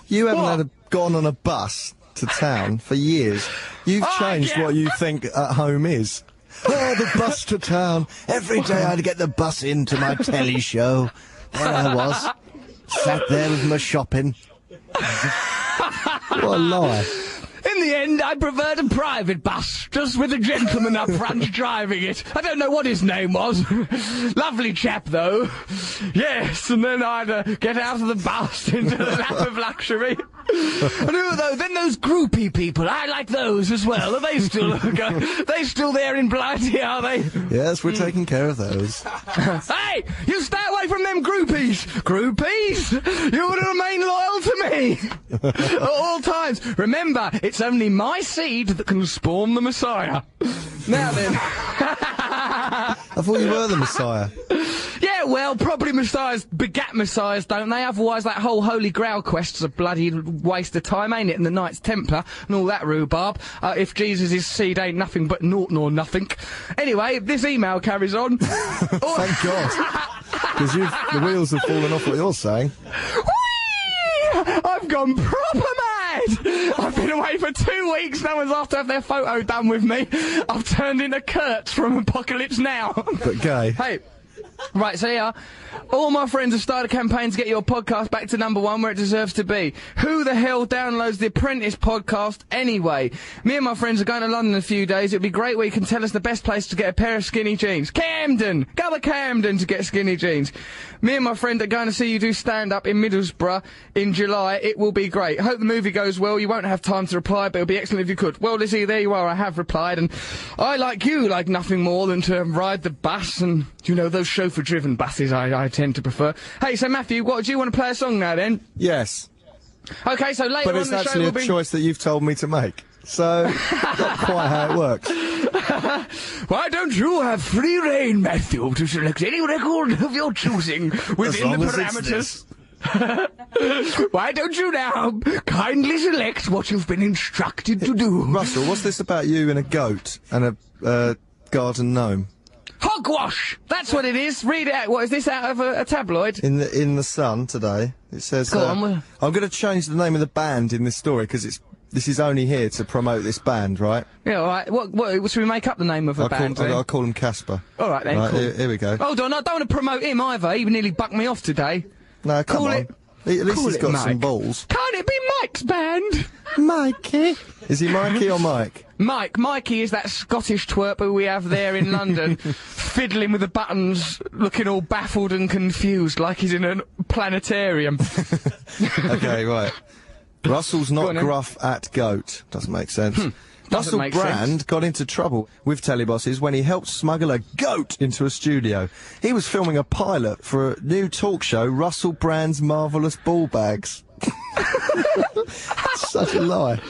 You haven't gone on a bus to town for years. You've changed what you think at home is. Oh, the bus to town. Every day I'd get the bus into my telly show. There I was, sat there with my shopping. What a lie. In the end, I preferred a private bus, just with a gentleman up front driving it. I don't know what his name was. Lovely chap, though. Yes, and then I'd get out of the bus into the lap of luxury. And who, though? Then those groupie people. I like those as well. Are they still they still there in Blighty, are they? Yes, we're taking care of those. Hey! You stay away from them groupies! Groupies! You would remain loyal to me! At all times. Remember, it's only my seed that can spawn the Messiah. Now then. I thought you were the Messiah. Yeah, well, probably Messiahs begat Messiahs, don't they? Otherwise, that whole Holy Grail quest's a bloody waste of time, ain't it? And the Knights Templar and all that rhubarb. If Jesus' seed ain't nothing but naught nor nothing. Anyway, this email carries on. Thank God. Because the wheels have fallen off what you're saying. Whee! I've gone proper mad! I've been away for 2 weeks. No one's asked to have their photo done with me. I've turned into Kurt from Apocalypse Now. But gay. Hey. Right, so yeah, all my friends have started a campaign to get your podcast back to #1 where it deserves to be. Who the hell downloads the Apprentice podcast anyway? Me and my friends are going to London in a few days. It'd be great where you can tell us the best place to get a pair of skinny jeans. Camden! Go to Camden to get skinny jeans. Me and my friend are going to see you do stand-up in Middlesbrough in July. It will be great. Hope the movie goes well. You won't have time to reply, but it'll be excellent if you could. Well, Lizzie, there you are. I have replied, and I, like you, like nothing more than to ride the bus and, you know, those chauffeur-driven buses I tend to prefer. Hey, so Matthew, what do you want to play a song now then? Yes. Okay, so later on But it's the show actually a choice that you've told me to make. So, not quite how it works. Why don't you have free rein, Matthew, to select any record of your choosing within the parameters? Why don't you now kindly select what you've been instructed to do? Russell, what's this about you and a goat and a garden gnome? Hogwash! That's what it is. Read it out. What is this, out of a tabloid? In the Sun today, it says. Go on. I'm going to change the name of the band in this story because this is only here to promote this band, right? Yeah, all right. What should we make up the name of a band? I'll call him Casper. All right then. Right, cool. here we go. Hold on, I don't want to promote him either. He nearly bucked me off today. No, come on. At least he's got Mike. some balls. Can't it be Mike's band? Mikey. Is he Mikey or Mike? Mikey is that Scottish twerp who we have there in London, fiddling with the buttons, looking all baffled and confused, like he's in a planetarium. Okay, right. Russell's not gruff at goat. Doesn't make sense. Russell Brand got into trouble with telebosses when he helped smuggle a goat into a studio. He was filming a pilot for a new talk show, Russell Brand's Marvellous Ball Bags. Such a lie.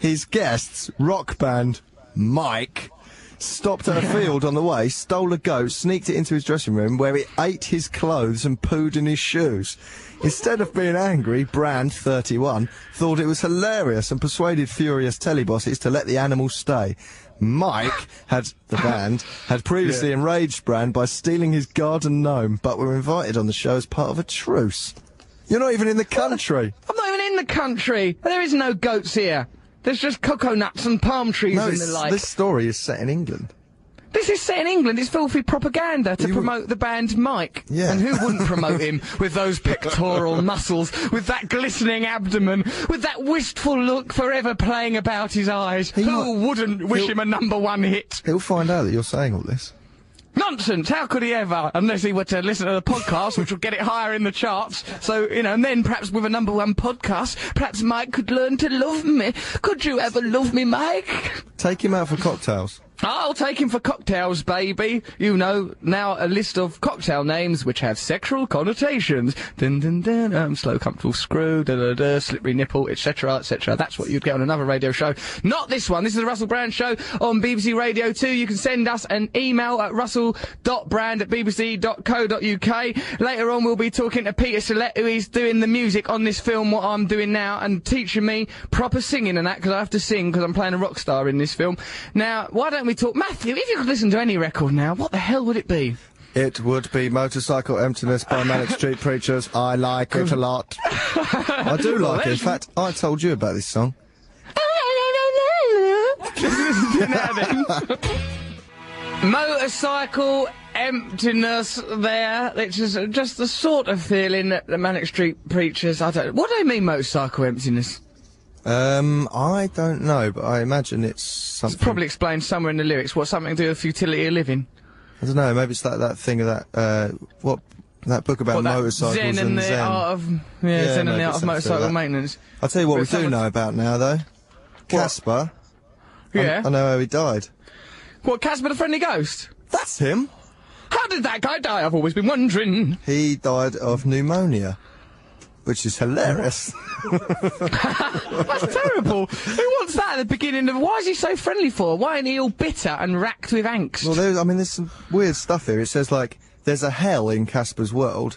His guests, rock band Mike, stopped at a field on the way, stole a goat, sneaked it into his dressing room, where it ate his clothes and pooed in his shoes. Instead of being angry, Brand, 31, thought it was hilarious and persuaded furious telebosses to let the animal stay. Mike, the band, had previously enraged Brand by stealing his garden gnome, but were invited on the show as part of a truce. You're not even in the country. I'm not even in the country. There is no goats here. There's just cocoa nuts and palm trees and the like. This story is set in England. This is set in England. It's filthy propaganda to promote the band Mike. Yeah. And who wouldn't promote him with those pectoral muscles, with that glistening abdomen, with that wistful look forever playing about his eyes? Who wouldn't wish him a #1 hit? He'll find out that you're saying all this. Nonsense! How could he ever? Unless he were to listen to the podcast, which will get it higher in the charts. So, you know, and then perhaps with a #1 podcast, perhaps Mike could learn to love me. Could you ever love me, Mike? Take him out for cocktails. I'll take him for cocktails, baby. You know, now a list of cocktail names which have sexual connotations. Dun dun dun, slow, comfortable screw, da da da, slippery nipple, etc., etc. That's what you'd get on another radio show. Not this one. This is the Russell Brand Show on BBC Radio 2. You can send us an email at russell.brand@bbc.co.uk. Later on, we'll be talking to Peter Sellette, who is doing the music on this film, what I'm doing now, and teaching me proper singing and that, because I have to sing because I'm playing a rock star in this film. Now, why don't we talk... Matthew, if you could listen to any record now, what the hell would it be? It would be Motorcycle Emptiness by Manic Street Preachers. I like it a lot. I do like it. In fact, I told you about this song. Motorcycle Emptiness there. It's just the sort of feeling that the Manic Street Preachers... What do they mean, motorcycle emptiness? I don't know, but I imagine it's something... It's probably explained somewhere in the lyrics. What, something to do with futility of living? I don't know, maybe it's that thing of that, that book about motorcycles Zen and the Zen. Art of... Yeah, Zen and the Art of Motorcycle Maintenance. I'll tell you what we do know about now, though. Casper. Yeah? I know how he died. What, Casper the Friendly Ghost? That's him! How did that guy die? I've always been wondering. He died of pneumonia. Which is hilarious. That's terrible. Who wants that at the beginning of... Why is he so friendly for? Why ain't he all bitter and racked with angst? Well, there's some weird stuff here. It says, like, there's a hell in Casper's world,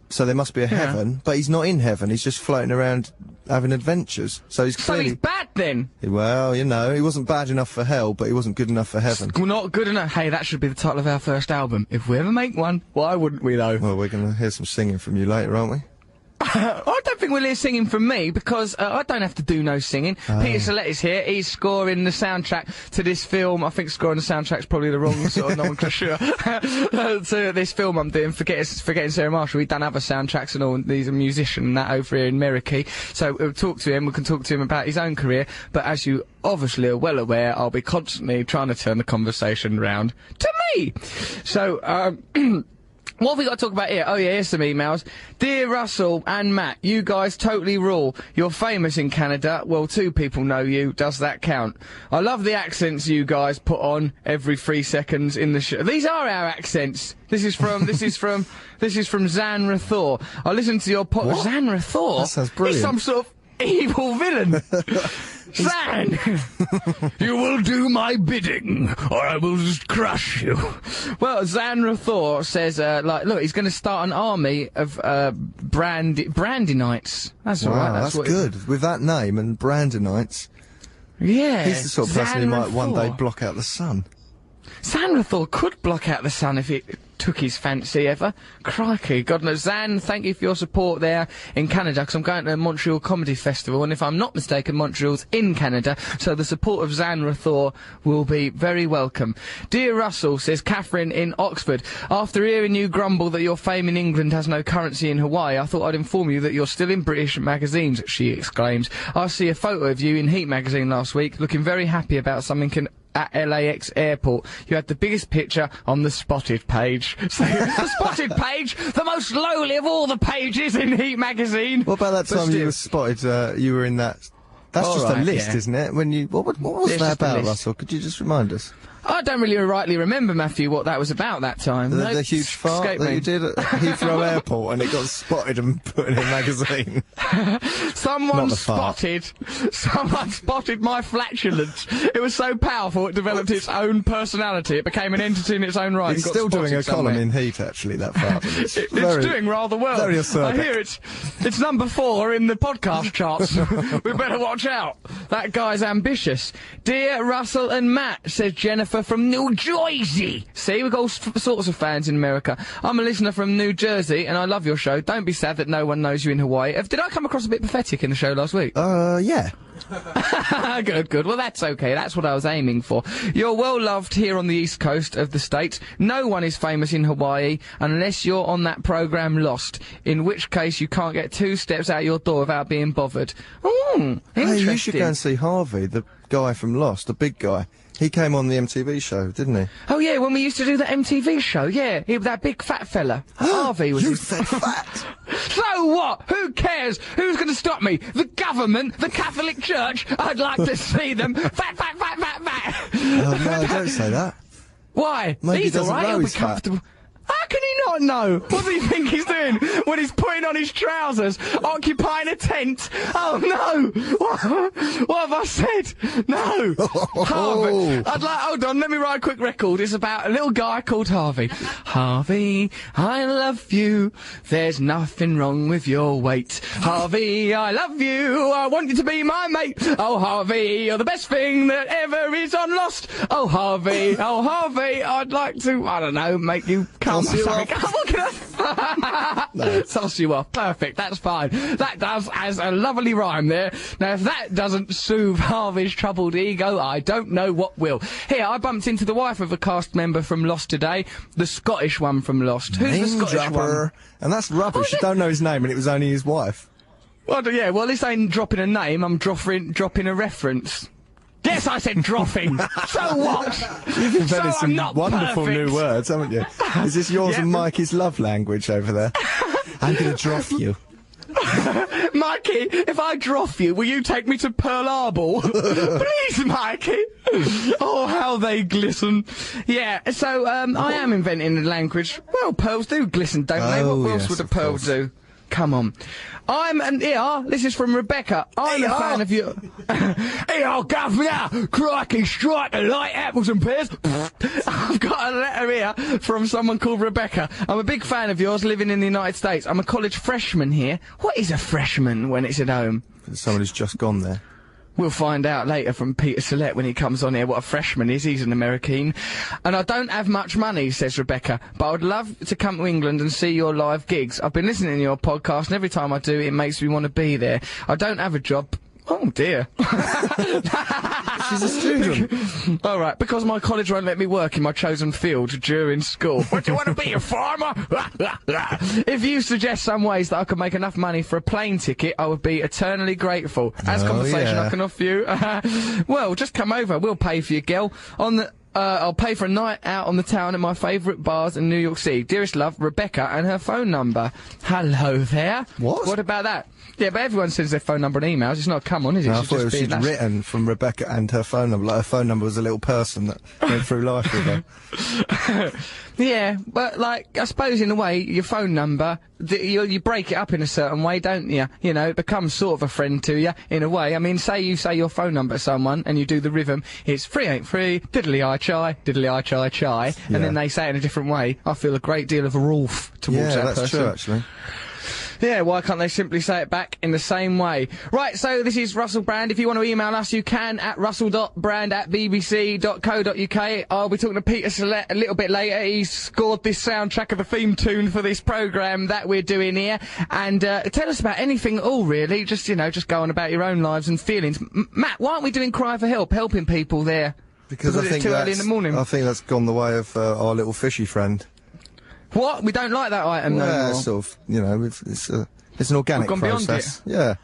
so there must be a heaven, but he's not in heaven. He's just floating around having adventures. So he's clearly... So he's bad, then? Well, you know, he wasn't bad enough for hell, but he wasn't good enough for heaven. Not good enough. Hey, that should be the title of our first album. If we ever make one, why wouldn't we, though? Well, we're going to hear some singing from you later, aren't we? I don't think we'll hear singing from me, because I don't have to do no singing. Peter Sellette is here. He's scoring the soundtrack to this film. I think scoring the soundtrack's probably the wrong sort of nomenclature. To this film I'm doing, Forgetting Sarah Marshall. We've done other soundtracks and all. He's a musician and that over here in Merrickey. So we'll talk to him. We can talk to him about his own career. But as you obviously are well aware, I'll be constantly trying to turn the conversation round to me. So, what have we got to talk about here? Oh yeah, here's some emails. Dear Russell and Matt, you guys totally rule. You're famous in Canada. Well, 2 people know you. Does that count? I love the accents you guys put on every 3 seconds in the show. These are our accents. This is from Zan Rathor. I listened to your podcast. Zan Rathor? That sounds brilliant. He's some sort of evil villain. Zan! You will do my bidding, or I will just crush you. Well, Zan Rathor says, look, he's going to start an army of, Brandonites. That's wow, alright. That's good. With that name and Brandonites. Yeah. He's the sort of person who might one day block out the sun. Zan Rathor could block out the sun if it took his fancy ever. Crikey, God knows. Zan, thank you for your support there in Canada, because I'm going to the Montreal Comedy Festival, and if I'm not mistaken, Montreal's in Canada, so the support of Zan Rathor will be very welcome. Dear Russell, says Catherine in Oxford, after hearing you grumble that your fame in England has no currency in Hawaii, I thought I'd inform you that you're still in British magazines, she exclaims. I see a photo of you in Heat magazine last week, looking very happy about something at LAX airport. You had the biggest picture on the spotted page. So, the spotted page, the most lowly of all the pages in Heat magazine. What about that time you were spotted, you were in that... That's just a list, isn't it? When you... What was that about, Russell? Could you just remind us? I don't really rightly remember, Matthew, what that was about that time. The huge fart that you did at Heathrow Airport and it got spotted and put in a magazine. Someone spotted my flatulence. It was so powerful it developed its own personality. It became an entity in its own right. It's still doing a column in Heat, actually, that fart. It's doing rather well. Very acerbic. I hear it's number 4 in the podcast charts. We better watch out. That guy's ambitious. Dear Russell and Matt, says Jennifer from New Jersey. See, we've got all sorts of fans in America. I'm a listener from New Jersey, and I love your show. Don't be sad that no one knows you in Hawaii. Did I come across a bit pathetic in the show last week? Yeah. Good. Well, that's okay. That's what I was aiming for. You're well loved here on the east coast of the States. No one is famous in Hawaii unless you're on that program Lost, in which case you can't get 2 steps out your door without being bothered. Interesting. Hey, you should go and see Harvey, the guy from Lost, the big guy. He came on the MTV show, didn't he? Oh, yeah, when we used to do the MTV show, yeah. He was that big fat fella. Harvey was... You said fat! So So what? Who cares? Who's going to stop me? The government? The Catholic Church? I'd like to see them. Fat. Oh, no, don't say that. Why? Maybe he He's doesn't alright, know he'll be he's fat. comfortable. How can he not know? What does he think he's doing when he's putting on his trousers, occupying a tent? Oh no! What have I said? No! Harvey. Hold on, let me write a quick record. It's about a little guy called Harvey. Harvey, I love you. There's nothing wrong with your weight. Harvey, I love you. I want you to be my mate. Oh Harvey, you're the best thing that ever is on Lost. Oh Harvey, I'd like to, I don't know, make you come. Toss you off. No. Toss you off. Perfect. That's fine. That does as a lovely rhyme there. Now, if that doesn't soothe Harvey's troubled ego, I don't know what will. Here, I bumped into the wife of a cast member from Lost today, the Scottish one from Lost. Who's the Scottish one? And that's rubbish. You don't know his name, and it was only his wife. Well, yeah. Well, this ain't dropping a name. I'm dropping a reference. Yes, I said dropping. So what? You've invented so some I'm not wonderful perfect. new words, haven't you? Is this yours Yeah. and Mikey's love language over there? I'm going to drop you. Mikey, if I drop you, will you take me to Pearl Harbor? Please, Mikey. Oh, how they glisten. Yeah, so, I am inventing a language. Well, pearls do glisten, don't they? Oh, What else yes, would a of pearl course. do? Come on. This is from Rebecca. I'm a fan of you. Governor! Crikey, strike a light, apples and pears. I've got a letter here from someone called Rebecca. I'm a big fan of yours living in the United States. I'm a college freshman here. What is a freshman when it's at home? Someone who's just gone there. We'll find out later from Peter Sellette when he comes on here what a freshman is. He's an American. And I don't have much money, says Rebecca, but I would love to come to England and see your live gigs. I've been listening to your podcast, and every time I do, it makes me want to be there. I don't have a job. Oh, dear. She's a student. All right, because my college won't let me work in my chosen field during school. What, do you want to be, a farmer? If you suggest some ways that I could make enough money for a plane ticket, I would be eternally grateful. As conversation yeah. I can offer you. Well, just come over. We'll pay for you, girl. I'll pay for a night out on the town at my favourite bars in New York City. Dearest love, Rebecca, and her phone number. Hello there. What? What about that? Yeah, but everyone sends their phone number and emails. It's not come on, is it? No, I It should thought it just was be she'd that's- written from Rebecca and her phone number. Like her phone number was a little person that went through life with her. Yeah, but, like, I suppose in a way, your phone number, you break it up in a certain way, don't you? You know, it becomes sort of a friend to you, in a way. I mean, say you say your phone number to someone, and you do the rhythm, it's 383, diddly-I-chai, diddly-I-chai-chai, Yeah. and then they say it in a different way. I feel a great deal of a wolf towards Yeah, that that's person. true, actually. Yeah, why can't they simply say it back in the same way? Right, so this is Russell Brand. If you want to email us, you can at russell.brand@bbc.co.uk. I'll be talking to Peter Sellette a little bit later. He's scored this soundtrack of the theme tune for this programme that we're doing here. And tell us about anything at all, really. Just, you know, just go on about your own lives and feelings. Matt, why aren't we doing Cry for Help, helping people there? Because I it's think too early in the morning. I think that's gone the way of our little fishy friend. What? We don't like that item no Yeah, more. sort of, you know, it's an organic We've gone beyond process. Yeah.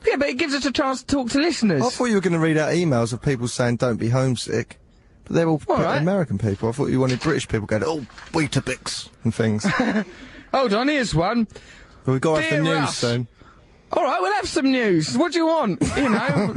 Yeah, but it gives us a chance to talk to listeners. I thought you were going to read out emails of people saying don't be homesick. But they're all All right. American people. I thought you wanted British people going, oh, Weetabix and things. Hold on, here's one. But we've got to have the Dear news Russ. soon. All right, we'll have some news. What do you want? You know,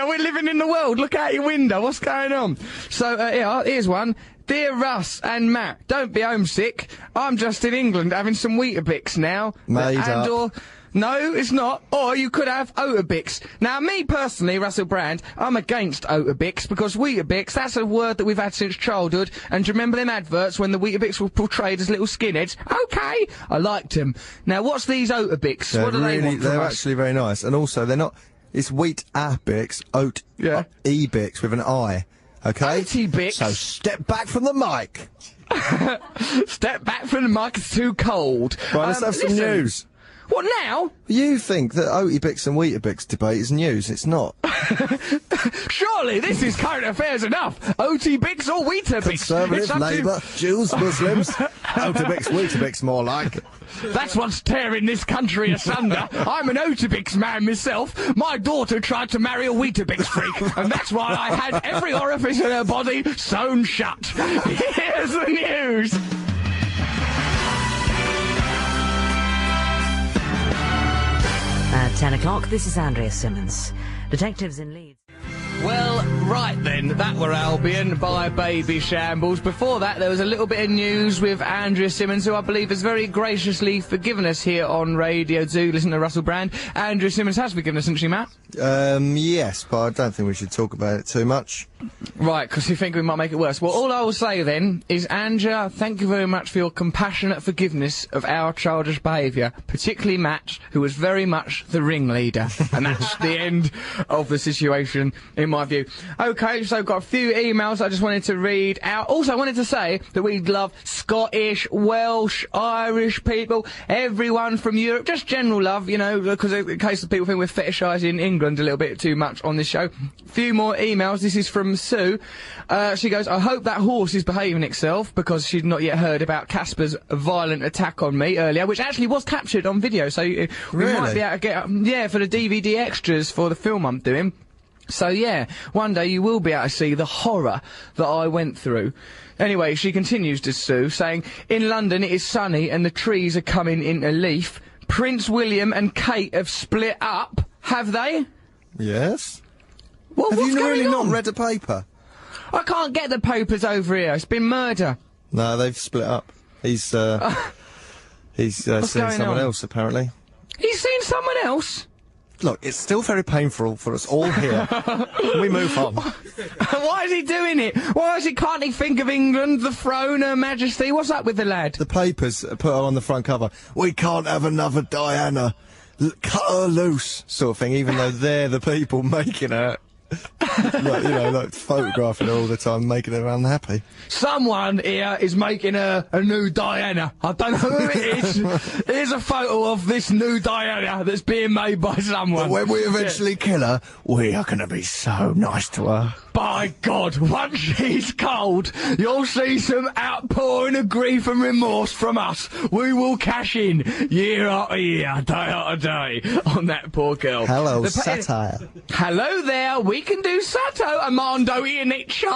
we're living in the world. Look out your window. What's going on? So, here's one. Dear Russ and Matt, don't be homesick. I'm just in England having some Weetabix now. Made up. Or, no, it's not. Or you could have Oatabix. Now, me personally, Russell Brand, I'm against Oatabix because Weetabix, that's a word that we've had since childhood. And do you remember them adverts when the Weetabix were portrayed as little skinheads? Okay, I liked them. Now, what's these Oatabix? They're What do they want from they're us? actually very nice. And also, they're not, it's wheat Abix, oat Yeah. E-Bix with an I. Okay? Oaty-Bix. So step back from the mic. Step back from the mic, it's too cold. Right, let's have some listen. news. What now? You think that Oaty-Bix and Weetabix debate is news. It's not. Surely this is current affairs enough. Oaty-Bix or Weetabix? Conservative, It's up to- Labour, Jews, Muslims. Oaty-Bix, Weetabix more like. That's what's tearing this country asunder. I'm an Oatabix man myself. My daughter tried to marry a Weetabix freak, and that's why I had every orifice in her body sewn shut. Here's the news. 10 o'clock, this is Andrea Simmons. Detectives in Leeds. Well, right then, that were Albion by Baby Shambles. Before that, there was a little bit of news with Andrea Simmons, who I believe has very graciously forgiven us here on Radio 2. Listen to Russell Brand. Andrea Simmons has forgiven us, hasn't she, Matt? Yes, but I don't think we should talk about it too much. Right, because you think we might make it worse. Well, all I will say then is, Andrea, thank you very much for your compassionate forgiveness of our childish behaviour, particularly Matt, who was very much the ringleader. And that's the end of the situation, in my view. OK, so I've got a few emails I just wanted to read out. Also, I wanted to say that we love Scottish, Welsh, Irish people, everyone from Europe, just general love, you know, because in case the people think we're fetishising England a little bit too much on this show. Few more emails. This is from Sue. She goes, I hope that horse is behaving itself, because she'd not yet heard about Casper's violent attack on me earlier, which actually was captured on video, so we might be able to get, yeah, for the DVD extras for the film I'm doing. So yeah, one day you will be able to see the horror that I went through. Anyway, she continues to Sue, saying, in London it is sunny and the trees are coming into leaf. Prince William and Kate have split up, have they? Yes. Well, have what's you really going not on? read a paper? I can't get the papers over here. It's been murder. No, they've split up. He's seen someone else, apparently. He's seen someone else? Look, it's still very painful for us all here. We move on. Why is he doing it? Can't he think of England, the throne, Her Majesty? What's up with the lad? The papers put her on the front cover. We can't have another Diana. Cut her loose, sort of thing, even though they're the people making her. Like, you know, like photographing her all the time, making her unhappy. Someone here is making her a new Diana. I don't know who it is. Here's a photo of this new Diana that's being made by someone. But when we eventually kill her, we are going to be so nice to her. By God, once she's cold, you'll see some outpouring of grief and remorse from us. We will cash in year after year, day after day, on that poor girl. Hello, satire. Hello there, we can do satire, Armando Iannici.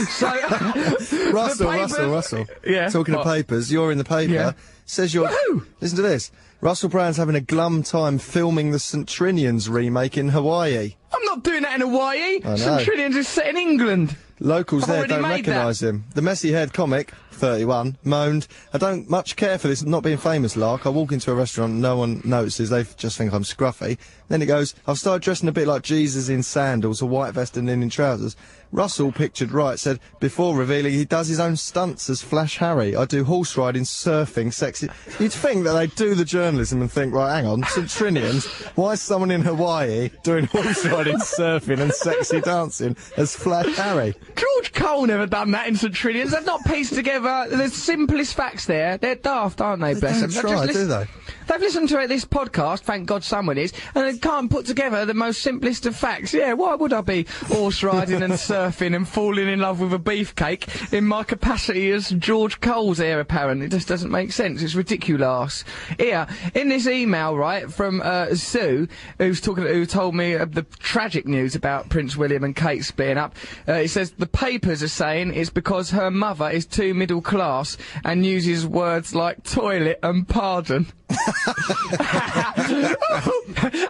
So, Russell. Yeah. Talking of papers, you're in the paper. Yeah. Says you're. Woohoo! Listen to this. Russell Brand's having a glum time filming the St. Trinian's remake in Hawaii. I'm not doing that in Hawaii. I know. St. Trinian's is set in England. Locals I've there already don't made recognise him. The messy-haired comic, 31, moaned, I don't much care for this not being famous lark. I walk into a restaurant, no one notices, they just think I'm scruffy. Then it goes, I've started dressing a bit like Jesus in sandals, a white vest and linen trousers. Russell, pictured right, said, before revealing he does his own stunts as Flash Harry. I do horse riding, surfing, sexy... You'd think that they'd do the journalism and think, right, hang on, St. Trinian's, why is someone in Hawaii doing horse riding, surfing and sexy dancing as Flash Harry? George Cole never done that in St. Trinian's. They've not pieced together the simplest facts there. They're daft, aren't they, bless them? They don't try, do they? They've listened to this podcast, thank God someone is, and they can't put together the most simplest of facts. Yeah, why would I be horse riding and surfing and falling in love with a beefcake in my capacity as George Cole's heir apparent? It just doesn't make sense. It's ridiculous. Here, in this email, right, from Sue, who told me the tragic news about Prince William and Kate splitting up, it says the papers are saying it's because her mother is too middle class and uses words like toilet and pardon.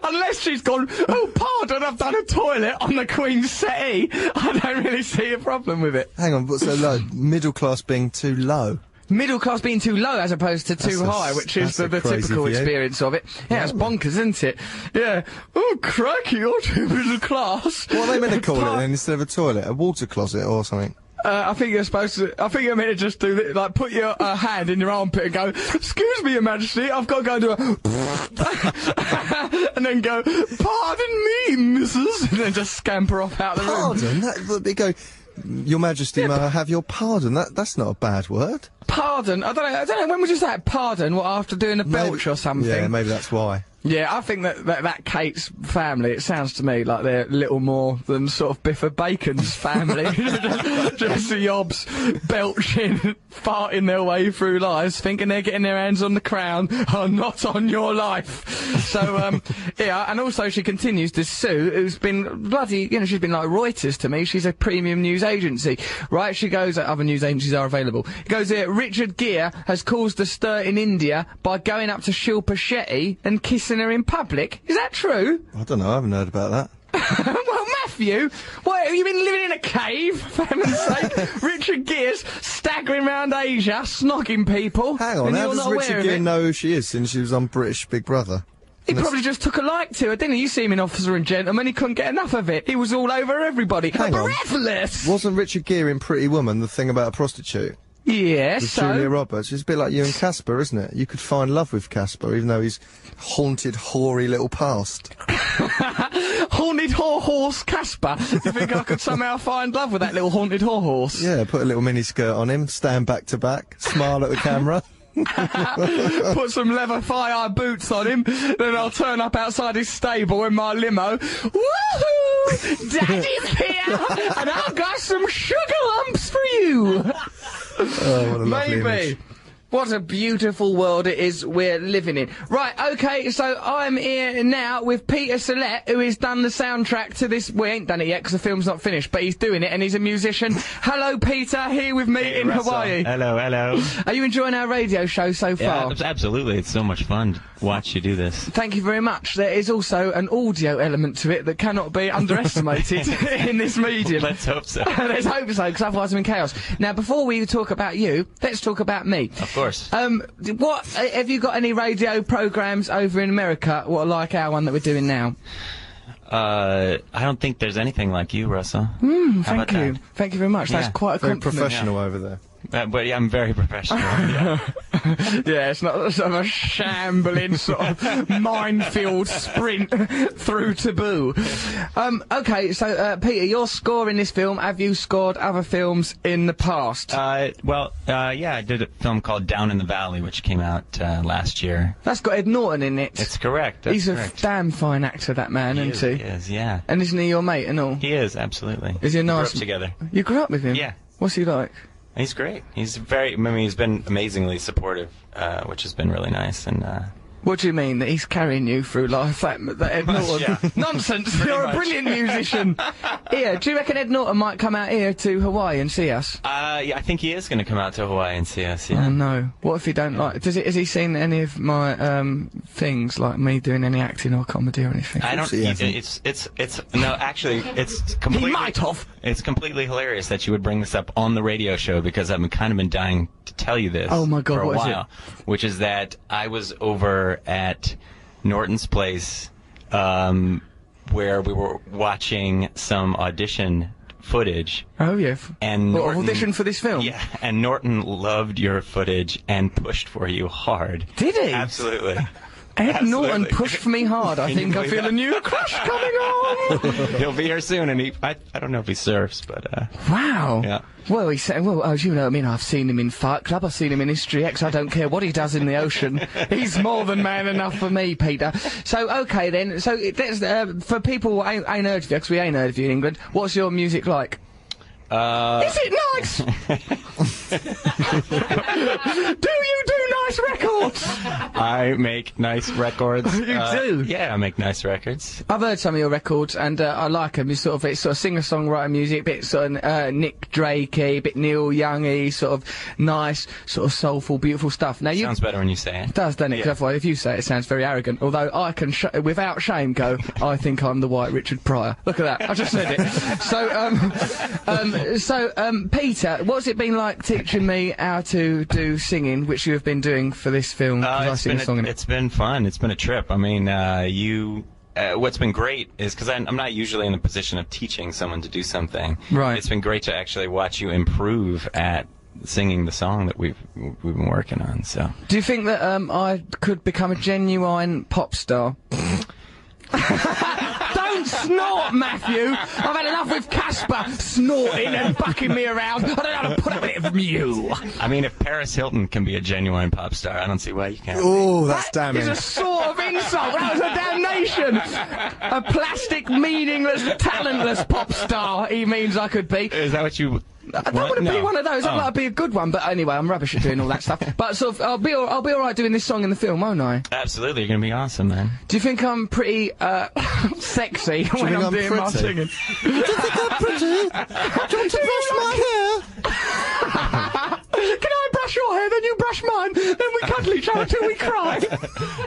Unless she's gone, oh, pardon, I've done a toilet on the Queen's settee. I don't really see a problem with it. Hang on, what's so low? Middle class being too low? Middle class being too low as opposed to too high, which is the typical experience of it. Yeah, it's bonkers, isn't it? Yeah. Oh, crikey, you're too middle class. What are they meant to call it then instead of a toilet? A water closet or something? I think you're supposed to. I think you're meant to just do this, like put your hand in your armpit and go, "Excuse me, Your Majesty, I've got to go and do a," and then go, "Pardon me, Mrs." and then just scamper off out the room. Pardon? They go, Your Majesty, may I have your pardon? That's not a bad word. Pardon? I don't know. When would you say pardon? What, after doing a belch or something? Yeah, maybe that's why. Yeah, I think that Kate's family, it sounds to me like they're little more than sort of Biffa Bacon's family. just the yobs belching, farting their way through lives, thinking they're getting their hands on the crown, are not on your life. So, yeah, and also she continues to Sue, who's been bloody, you know, she's been like Reuters to me. She's a premium news agency, right? She goes, other news agencies are available. It goes here, Richard Gere has caused a stir in India by going up to Shilpa Shetty and kissing kissing her in public. Is that true? I don't know, I haven't heard about that. Well, Matthew, what, have you been living in a cave, for heaven's sake? Richard Gere's staggering around Asia, snogging people. Hang on, and how you're does not Richard aware of Gere it? know who she is since she was on British Big Brother? He probably just took a like to her, didn't he? You see him in Officer and Gentleman, he couldn't get enough of it. He was all over everybody. Hang on. Breathless! Wasn't Richard Gere in Pretty Woman the thing about a prostitute? Yes, With so... Julia Roberts. It's a bit like you and Casper, isn't it? You could find love with Casper, even though he's haunted, hoary little past. Haunted whore horse Casper. You think I could somehow find love with that little haunted whore horse? Yeah, put a little mini skirt on him, stand back to back, smile at the camera. Put some leather thigh-high boots on him, then I'll turn up outside his stable in my limo. Woohoo! Daddy's here! And I've got some sugar lumps for you! Oh, what a lovely image. Maybe. What a beautiful world it is we're living in. Right, okay, so I'm here now with Peter Sellette, who has done the soundtrack to this. We ain't done it yet because the film's not finished, but he's doing it and he's a musician. Hello, Peter, here with me in Russell. Hawaii. Hello, hello. Are you enjoying our radio show so far? Yeah, absolutely. It's so much fun to watch you do this. Thank you very much. There is also an audio element to it that cannot be underestimated in this medium. Let's hope so. Let's hope so, because otherwise I'm in chaos. Now, before we talk about you, let's talk about me. Of course. What have you got any radio programs over in America? What are like our one that we're doing now? I don't think there's anything like you, Russell. Thank you. Thank you very much. That's Yeah. quite a Very compliment. professional over there. But yeah, I'm very professional. Yeah. Yeah, it's not sort of a shambling sort of minefield sprint through taboo. Okay, so Peter, you're scoring this film. Have you scored other films in the past? Yeah, I did a film called Down in the Valley, which came out last year. That's got Ed Norton in it. It's correct. That's He's a correct. damn fine actor, that man, He isn't he? is, yeah. And isn't he your mate and all? He is, absolutely. Is he We grew nice? up together. You grew up with him? Yeah. What's he like? He's great. He's he's been amazingly supportive, which has been really nice. And What do you mean, that he's carrying you through life? That Ed Norton? yeah. Nonsense! You're a brilliant musician! Here, do you reckon Ed Norton might come out here to Hawaii and see us? yeah, I think he is going to come out to Hawaii and see us. Oh Yeah. no. What if he don't like... Has he seen any of my, things, like me doing any acting or comedy or anything? I don't. he hasn't. It's no. Actually, it's completely. He might have! It's completely hilarious that you would bring this up on the radio show because I've kind of been dying to tell you this. Oh my God, for a what is it? while, which is that I was over at Norton's place, where we were watching some audition footage. Oh, yeah. And What, Norton, audition for this film? Yeah, and Norton loved your footage and pushed for you hard. Did he? Absolutely. Ed Absolutely. Norton pushed for me hard. I Can you think I believe feel that? a new crush coming on! He'll be here soon, and I don't know if he surfs, but Wow. Yeah. Well, he said, well, as you know, I mean, I've seen him in Fight Club, I've seen him in History X, I don't care what he does in the ocean. He's more than man enough for me, Peter. So, okay then, so that's, for people who ain't heard of you, because we ain't heard of you in England, what's your music like? Is it nice? Do you do nice records? I make nice records. You do? Yeah, I make nice records. I've heard some of your records, and I like them. It's sort of singer-songwriter music, bit sort of Nick Drake-y, bit Neil Young-y, sort of nice, sort of soulful, beautiful stuff. Now you Sounds better when you say it. It does, doesn't it? 'Cause Yeah. otherwise, if you say it, it sounds very arrogant. Although I can, without shame, go, I think I'm the white Richard Pryor. Look at that. I just said it. So, Peter, what's it been like teaching me how to do singing, which you have been doing for this film? 'Cause I sing a song in it. It's been fun. It's been a trip. I mean, what's been great is because I'm not usually in the position of teaching someone to do something. Right. It's been great to actually watch you improve at singing the song that we've been working on. So. Do you think that I could become a genuine pop star? Don't snort, Matthew! I've had enough with Casper snorting and bucking me around. I don't know how to put up with it from you. I mean, if Paris Hilton can be a genuine pop star, I don't see why you can't. Oh, that's That damning. is a sort of insult. That was a damnation. A plastic, meaningless, talentless pop star. He means I could be. Is that what you? I don't want to be one of those. I'd like to be a good one, but anyway, I'm rubbish at doing all that stuff. But sort of, I'll be all right doing this song in the film, won't I? Absolutely, you're gonna be awesome, man. Do you think I'm pretty sexy when think I'm I'm doing my pretty? singing? Do you think I'm pretty? Do you want to brush my hair? Can I brush your hair, then you brush mine, then we cuddle each other till we cry.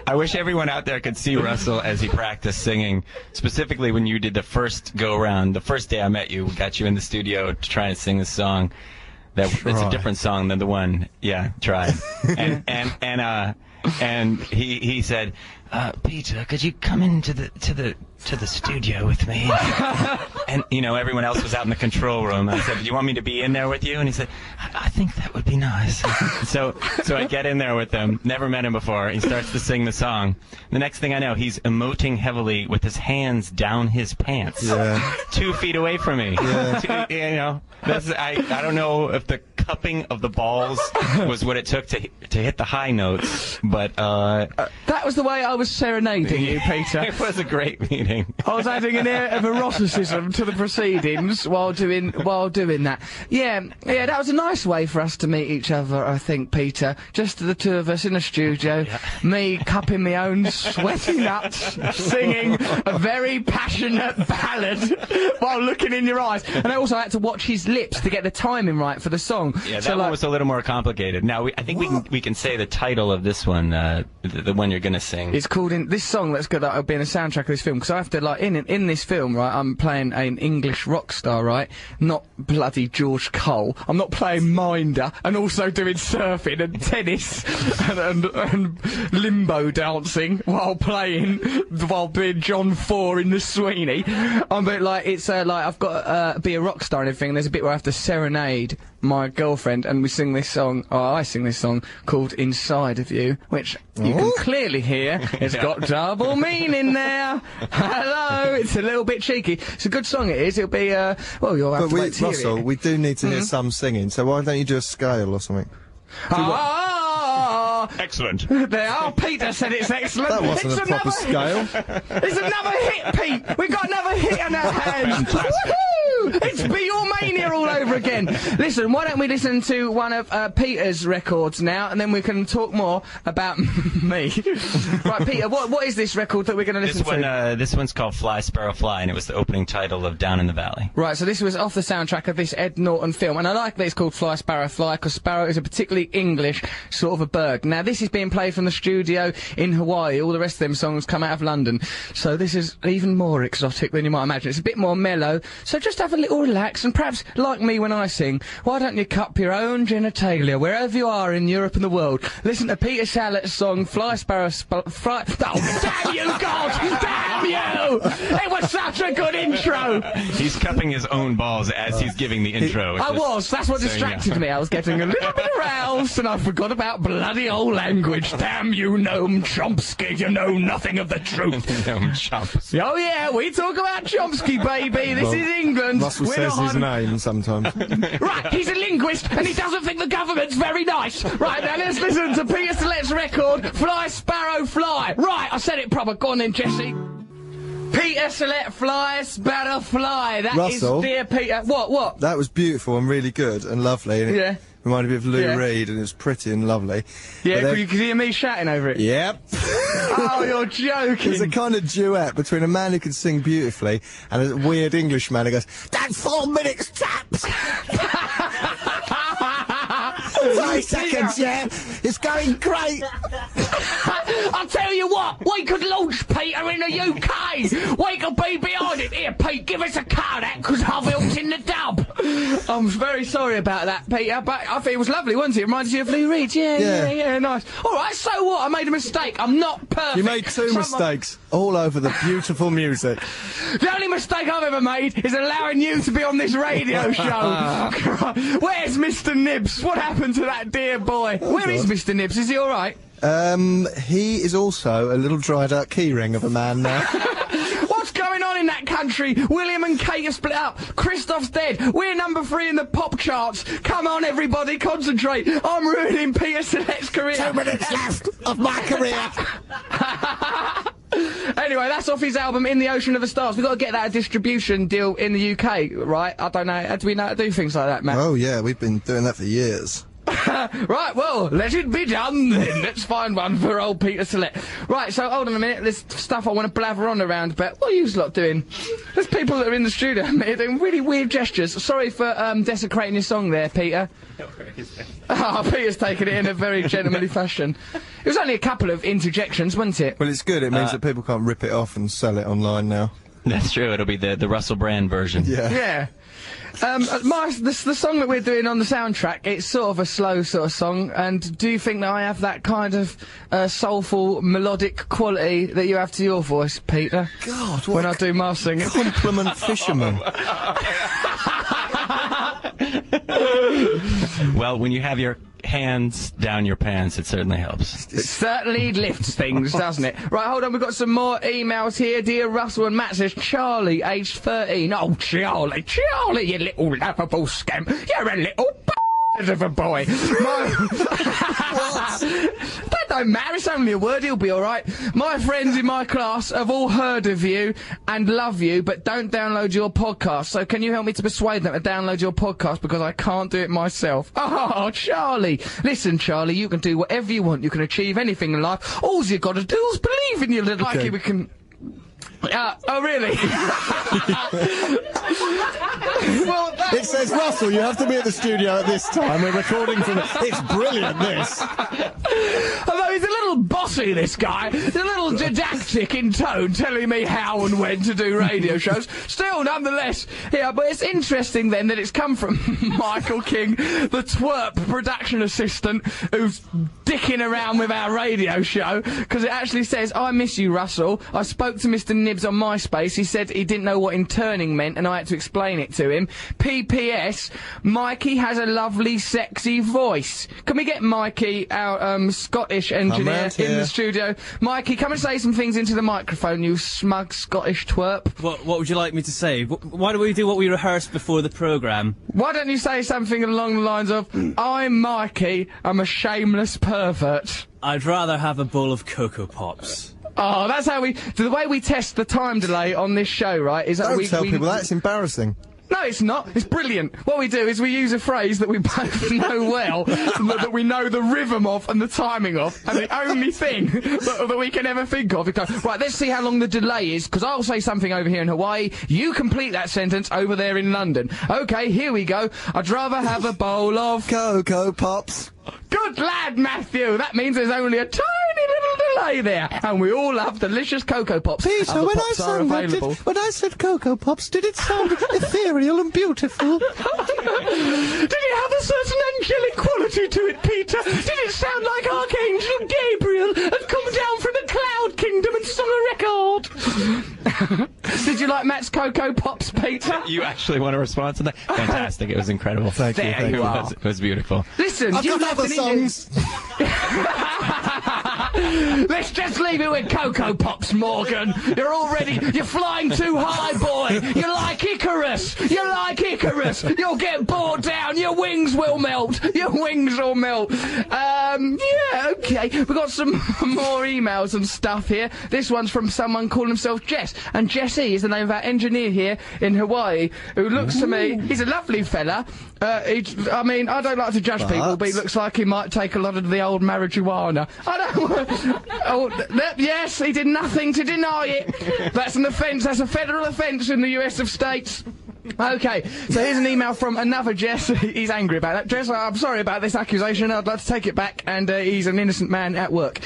I wish everyone out there could see Russell as he practiced singing, specifically when you did the first go-around. The first day I met you, we got you in the studio to try and sing this song. It's a different song than the one, tried. And he said, Peter, could you come into the studio with me? And everyone else was out in the control room. I said, do you want me to be in there with you? And he said, I think that would be nice. So I get in there with him. Never met him before. He starts to sing the song. The next thing I know, he's emoting heavily with his hands down his pants. Yeah. 2 feet away from me. Yeah. I don't know if the cupping of the balls was what it took to hit the high notes, but that was the way I was serenading you, Peter. It was a great meeting. I was adding an air of eroticism to the proceedings while doing that. Yeah, that was a nice way for us to meet each other, I think, Peter. Just the two of us in a studio, me cupping my own sweaty nuts, singing a very passionate ballad while looking in your eyes. And I also had to watch his lips to get the timing right for the song. Yeah, that one was a little more complicated. Now, I think we can say the title of this one, the one you're going to sing. It's called this song that's going to be in the soundtrack of this film, because I have to, like, in this film, right, I'm playing an English rock star, right? Not bloody George Cole. I'm not playing Minder, and also doing surfing and tennis and limbo dancing while being John Four in the Sweeney. I'm a bit like, it's like I've got to be a rock star and everything, and there's a bit where I have to serenade my girlfriend, and we sing this song, or I sing this song called Inside of You, which you can clearly hear. It's got double meaning there. Hello, it's a little bit cheeky. It's a good song, it is. It'll be, well, you'll have to wait to hear Russell, it. we do need to hear some singing, so why don't you do a scale or something? Excellent. There, Peter said it's excellent. That wasn't a proper scale. It's another hit, Pete. We've got another hit on our hands. Woohoo! It's Beatlemania all over again. Listen, why don't we listen to one of Peter's records now, and then we can talk more about me. Right, Peter, what is this record that we're going to listen to? This one's called Fly, Sparrow, Fly, and it was the opening title of Down in the Valley. Right, so this was off the soundtrack of this Ed Norton film, and I like that it's called Fly, Sparrow, Fly, because sparrow is a particularly English sort of a bird. Now, this is being played from the studio in Hawaii. All the rest of them songs come out of London. So this is even more exotic than you might imagine. It's a bit more mellow. So just have a little relax, and perhaps, like me when I sing, why don't you cup your own genitalia wherever you are in Europe and the world? Listen to Peter Sallett's song, Fly, Sparrow, Fly... Oh, damn you, God! Damn you! It was such a good intro! He's cupping his own balls as he's giving the intro. That's what distracted me. I was getting a little bit aroused, and I forgot about bloody old language. Damn you, Noam Chomsky, you know nothing of the truth. Noam Chomsky. Oh yeah, we talk about Chomsky, baby. This is England. Russell says his name sometimes. Right, he's a linguist, and he doesn't think the government's very nice. Right, now let's listen to Peter Sallett's record, Fly, Sparrow, Fly. Right, I said it proper. Go on then, Jesse. Peter Salette, Fly, Sparrow, Fly. That Russell, is dear Peter. What? That was beautiful and really good and lovely. And it reminded me of Lou Reed, and it was pretty and lovely. Yeah, could you hear me shouting over it? Yep. Oh, you're joking. It's a kind of duet between a man who can sing beautifully and a weird English man who goes, "That's 4 minutes, chaps!" 5 seconds, yeah? It's going great! I'll tell you what, we could launch Peter in the UK! We could be behind it! Here, Pete, give us a card out, because I've helped in the dub! I'm very sorry about that, Peter, but I think it was lovely, wasn't it? It reminded you of Lou Reed. Yeah, nice. Alright, so what? I made a mistake. I'm not perfect. You made two mistakes all over the beautiful music. The only mistake I've ever made is allowing you to be on this radio show. Where's Mr. Nibbs? What happened to that dear boy? Where is Mr. Nibbs? Is he alright? He is also a little dried up keyring of a man now. What's going on in that country? William and Kate are split up. Christoph's dead. We're number 3 in the pop charts. Come on, everybody, concentrate. I'm ruining Peter Sallette's career. 2 minutes left of my career. Anyway, that's off his album In the Ocean of the Stars. We've got to get that a distribution deal in the UK, right? I don't know. Do we know how to do things like that, Matt? Oh, yeah, we've been doing that for years. Right, well, let it be done then. Let's find one for old Peter Select. Right, so hold on a minute. There's stuff I want to blather on around about. What are you lot doing? There's people that are in the studio doing really weird gestures. Sorry for desecrating your song there, Peter. Oh, Peter's taken it in a very gentlemanly fashion. It was only a couple of interjections, wasn't it? Well, it's good. It means that people can't rip it off and sell it online now. That's true. It'll be the Russell Brand version. Yeah. Yeah. The song that we're doing on the soundtrack, it's sort of a slow sort of song, and do you think that I have that kind of soulful, melodic quality that you have to your voice, Peter? God, when I do my singing. Compliment fisherman. Well, when you have your hands down your pants, it certainly helps. It certainly lifts things, doesn't it? Right, hold on, we've got some more emails here. Dear Russell and Matt says, Charlie, aged 13. Oh, Charlie, you little lovable scamp. You're a little bastard of a boy. That don't matter, it's only a word, he'll be alright. My friends in my class have all heard of you and love you, but don't download your podcast. So can you help me to persuade them to download your podcast, because I can't do it myself? Oh, Charlie. Listen, Charlie, you can do whatever you want. You can achieve anything in life. All you got to do is believe in your little... Okay. Like we can... oh, really? Well, It says, Russell, you have to be at the studio at this time. We're recording from... It's brilliant, this. Although he's a little bossy, this guy. He's a little didactic in tone, telling me how and when to do radio shows. Still, nonetheless, yeah, but it's interesting then that it's come from Michael King, the twerp production assistant, who's dicking around with our radio show, because it actually says, I miss you, Russell. I spoke to Mr. Nibbs on MySpace. He said he didn't know what interning meant, and I had to explain it to him. PPS, Mikey has a lovely, sexy voice. Can we get Mikey, our Scottish engineer, in the studio? Mikey, come and say some things into the microphone, you smug Scottish twerp. What would you like me to say? Why don't we do what we rehearsed before the programme? Why don't you say something along the lines of, I'm Mikey, I'm a shameless pervert. I'd rather have a bowl of Cocoa Pops. Oh, that's how the way we test the time delay on this show, right, is that Don't tell people that, it's embarrassing. No, it's not. It's brilliant. What we do is we use a phrase that we both know well, that we know the rhythm of and the timing of, and the only thing that we can ever think of is go, right, let's see how long the delay is, because I'll say something over here in Hawaii, you complete that sentence over there in London. Okay, here we go. I'd rather have a bowl of... Cocoa Pops. Good lad, Matthew. That means there's only a tiny little delay there, and we all love delicious Cocoa Pops. Peter, And the when pops are available. when I said Cocoa Pops, did it sound ethereal and beautiful? Did it have a certain angelic quality to it, Peter? Did it sound like Archangel Gabriel had come down from the Cloud Kingdom and sung a record? Did you like Matt's Cocoa Pops, Peter? You actually want to respond to that? Fantastic. It was incredible. Thank you, There thank you you. are. It was beautiful. Listen, I've you got left other an Indian- songs. Let's just leave it with Cocoa Pops, Morgan. You're flying too high, boy. You're like Icarus. You'll get bored down. Your wings will melt. Yeah, okay. We've got some more emails and stuff here. This one's from someone calling himself Jess. And Jesse is the name of our engineer here in Hawaii, who looks to me, he's a lovely fella. I don't like to judge people, but he looks like he might take a lot of the old marijuana. Yes, he did nothing to deny it. That's an offence. That's a federal offence in the US of States. Okay, so here's an email from another Jess. He's angry about that. Jess, I'm sorry about this accusation. I'd like to take it back, and he's an innocent man at work.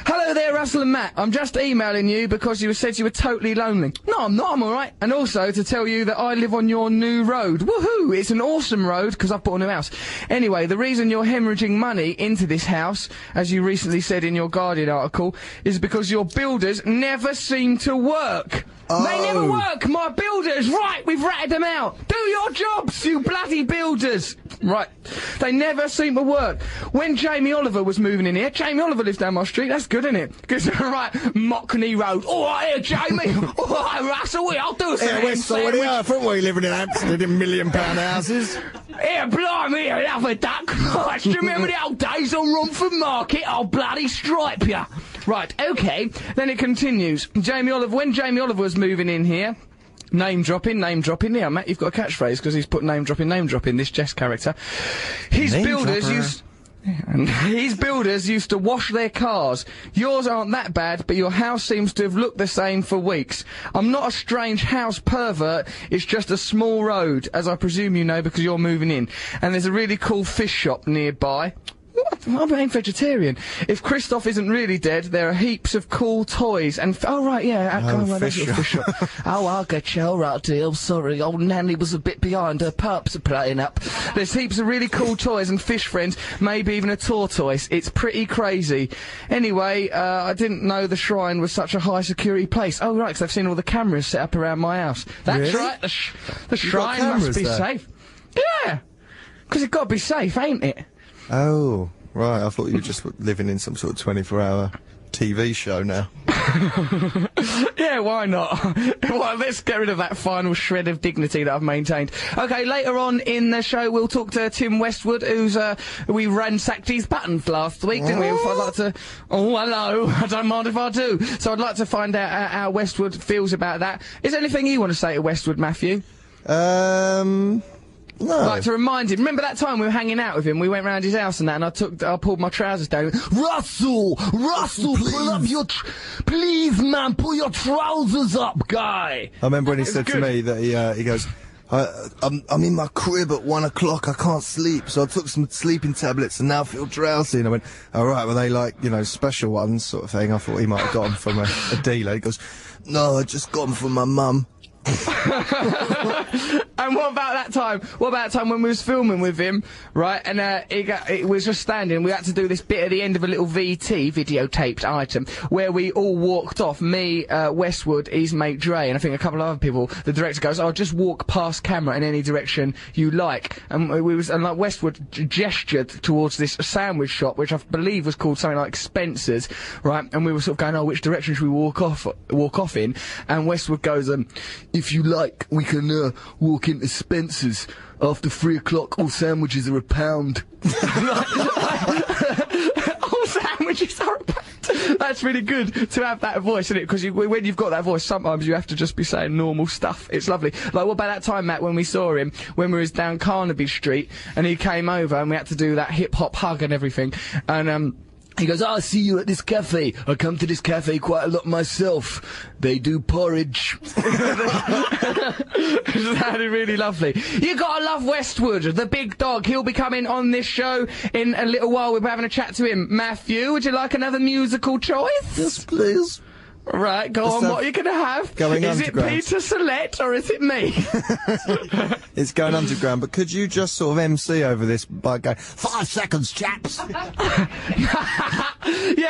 Hello there, Russell and Matt. I'm just emailing you because you said you were totally lonely. No, I'm not. I'm all right. And also to tell you that I live on your new road. Woohoo! It's an awesome road because I've bought a new house. Anyway, the reason you're hemorrhaging money into this house, as you recently said in your Guardian article, is because your builders never seem to work. Oh. They never work, my builders! Right, we've ratted them out! Do your jobs, you bloody builders! Right, they never seem to work. When Jamie Oliver was moving in here, Jamie Oliver lives down my street, that's good, isn't it? Because, right, Mockney Road. Alright here, Jamie! Alright, Russell, I'll do some Yeah, we're sorting it out, aren't we, living in Hampstead in £1 million houses? Here, blimey, here, have a duck. Right, do you remember the old days on Romford Market? I'll bloody stripe ya. Right, okay, then it continues. When Jamie Oliver was moving in here, Name dropping. Yeah, Matt, you've got a catchphrase because he's put name dropping. This Jess character. His Name builders dropper. and his builders used to wash their cars. Yours aren't that bad, but your house seems to have looked the same for weeks. I'm not a strange house pervert, it's just a small road, as I presume you know because you're moving in. And there's a really cool fish shop nearby. What? I ain't vegetarian. If Christoph isn't really dead, there are heaps of cool toys and... oh, right, yeah. Right, that's your fish shop. Oh, I'll get you. All right, dear. I'm sorry. Old Nanny was a bit behind. Her pups are playing up. There's heaps of really cool toys and fish friends, maybe even a tortoise. It's pretty crazy. Anyway, I didn't know the shrine was such a high security place. Oh, right, 'cause I've seen all the cameras set up around my house. That's Really? right. The shrine must cameras be there? safe. Yeah. 'Cause it's got to be safe, ain't it? Oh, right. I thought you were just living in some sort of 24-hour TV show now. Yeah, why not? Well, let's get rid of that final shred of dignity that I've maintained. Okay, later on in the show, we'll talk to Tim Westwood, who's, we ransacked his buttons last week, didn't we? I'd like to... oh, hello. I don't mind if I do. So I'd like to find out how Westwood feels about that. Is there anything you want to say to Westwood, Matthew? No. Like to remind him. Remember that time we were hanging out with him? We went round his house and that, and I pulled my trousers down. Russell, pull up your, please, man, pull your trousers up, guy. I remember when he It's said to good. me that he goes, I'm in my crib at 1 o'clock, I can't sleep, so I took some sleeping tablets and now I feel drowsy. And I went, alright, were they like, you know, special ones sort of thing? I thought he might have got them from a dealer. He goes, no, I just got them from my mum. And what about that time? What about that time when we was filming with him, right? And he was just standing. We had to do this bit at the end of a little VT, videotaped item, where we all walked off. Me, Westwood, his mate Dre, and I think a couple of other people. The director goes, "Oh, just walk past camera in any direction you like." And like Westwood gestured towards this sandwich shop, which I believe was called something like Spencer's, right? And we were sort of going, "Oh, which direction should we walk off in?" And Westwood goes, "If you like, we can walk into Spencer's. After 3 o'clock, all sandwiches are £1." All sandwiches are £1. That's really good to have that voice, isn't it? Because when you've got that voice, sometimes you have to just be saying normal stuff. It's lovely. Like, what about that time, Matt, when we saw him, when we was down Carnaby Street, and he came over, and we had to do that hip-hop hug and everything, and, he goes, "Oh, I see you at this cafe. I come to this cafe quite a lot myself. They do porridge." It sounded really lovely. You gotta love Westwood, the big dog. He'll be coming on this show in a little while. We'll be having a chat to him. Matthew, would you like another musical choice? Yes, please. Right, go Let's on. have What are you gonna have? Going Is it Underground. Peter Sellette or is it me? It's going underground, but could you just sort of MC over this by going, 5 seconds, chaps? Yeah,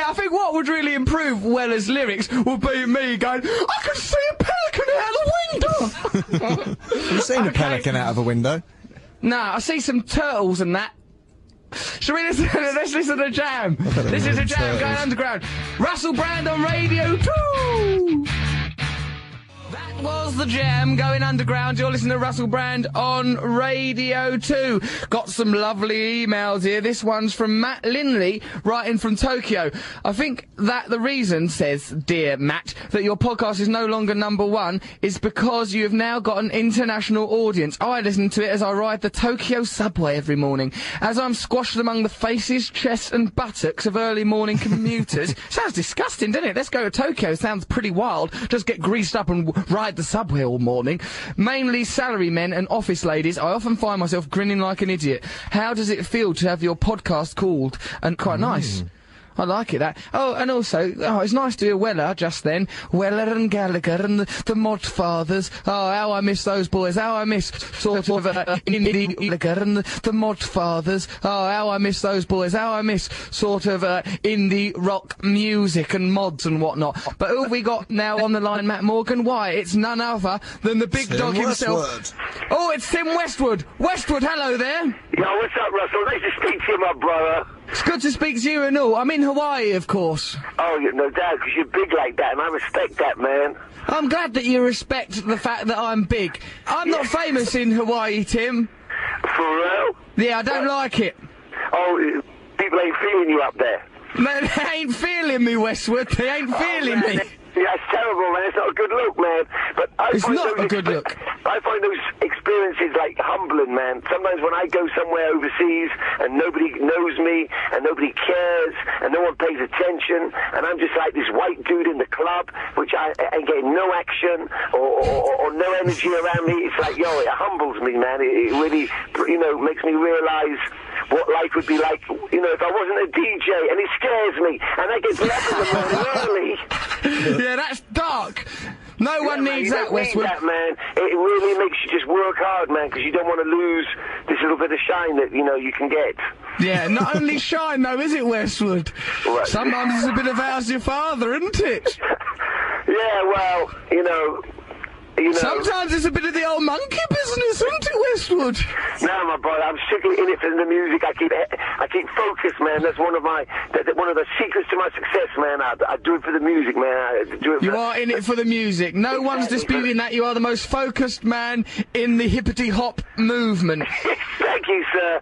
I think what would really improve Weller's lyrics would be me going, "I can see a pelican out the window." Have you seen a pelican out of a window? Nah, I see some turtles and that. Shall we listen? Let's listen to Jam. This is a Jam turtles. going underground. Russell Brand on Radio 2. That was the Jam going underground. You're listening to Russell Brand on Radio 2. Got some lovely emails here. This one's from Matt Linley, writing from Tokyo. "I think that the reason," says dear Matt, "that your podcast is no longer #1 is because you have now got an international audience. I listen to it as I ride the Tokyo subway every morning. As I'm squashed among the faces, chests and buttocks of early morning commuters." Sounds disgusting, doesn't it? Let's go to Tokyo. Sounds pretty wild. Just get greased up and ride the subway all morning. "Mainly salarymen and office ladies, I often find myself grinning like an idiot. How does it feel to have your podcast called?" And quite nice. I like it, that. Oh, and also, it's nice to hear Weller just then. Weller and Gallagher and the Mod Fathers. Oh, how I miss those boys. How I miss sort of indie Gallagher and the Mod Fathers. Oh, how I miss those boys. How I miss sort of indie rock music and mods and whatnot. But who have we got now on the line, Matt Morgan? Why, it's none other than the big Tim dog himself. Westwood. Oh, it's Tim Westwood. Westwood, hello there. Yo, what's up, Russell? Nice to speak to you, my brother. It's good to speak to you and all. I'm in Hawaii, of course. Oh, no doubt, because you're big like that, and I respect that, man. I'm glad that you respect the fact that I'm big. I'm not famous in Hawaii, Tim. For real? Yeah, I don't like it. Oh, people ain't feeling you up there. Man, they ain't feeling me, Westwood. They ain't feeling me. Yeah, it's terrible, man. It's not a good look, man. But It's not a good look. I find those experiences, like, humbling, man. Sometimes when I go somewhere overseas and nobody knows me and nobody cares and no one pays attention and I'm just like this white dude in the club, which I ain't getting no action or no energy around me, it's like, yo, it humbles me, man. It really, you know, makes me realise what life would be like, you know, if I wasn't a DJ, and it scares me, and I get up in the morning early. Yeah, that's dark. No one needs that, Westwood. That, man. It really makes you just work hard, man, because you don't want to lose this little bit of shine that, you know, you can get. Yeah, not only shine, though, is it, Westwood? Right. Sometimes it's a bit of how's your father, isn't it? Yeah, well, you know... Sometimes it's a bit of the old monkey business, isn't it, Westwood? No, my brother, I'm strictly in it for the music. I keep focused, man. That's one of the secrets to my success, man. I do it for the music, man. I do it You are in it for the music. No one's disputing that. You are the most focused man in the hippity-hop movement. Thank you, sir.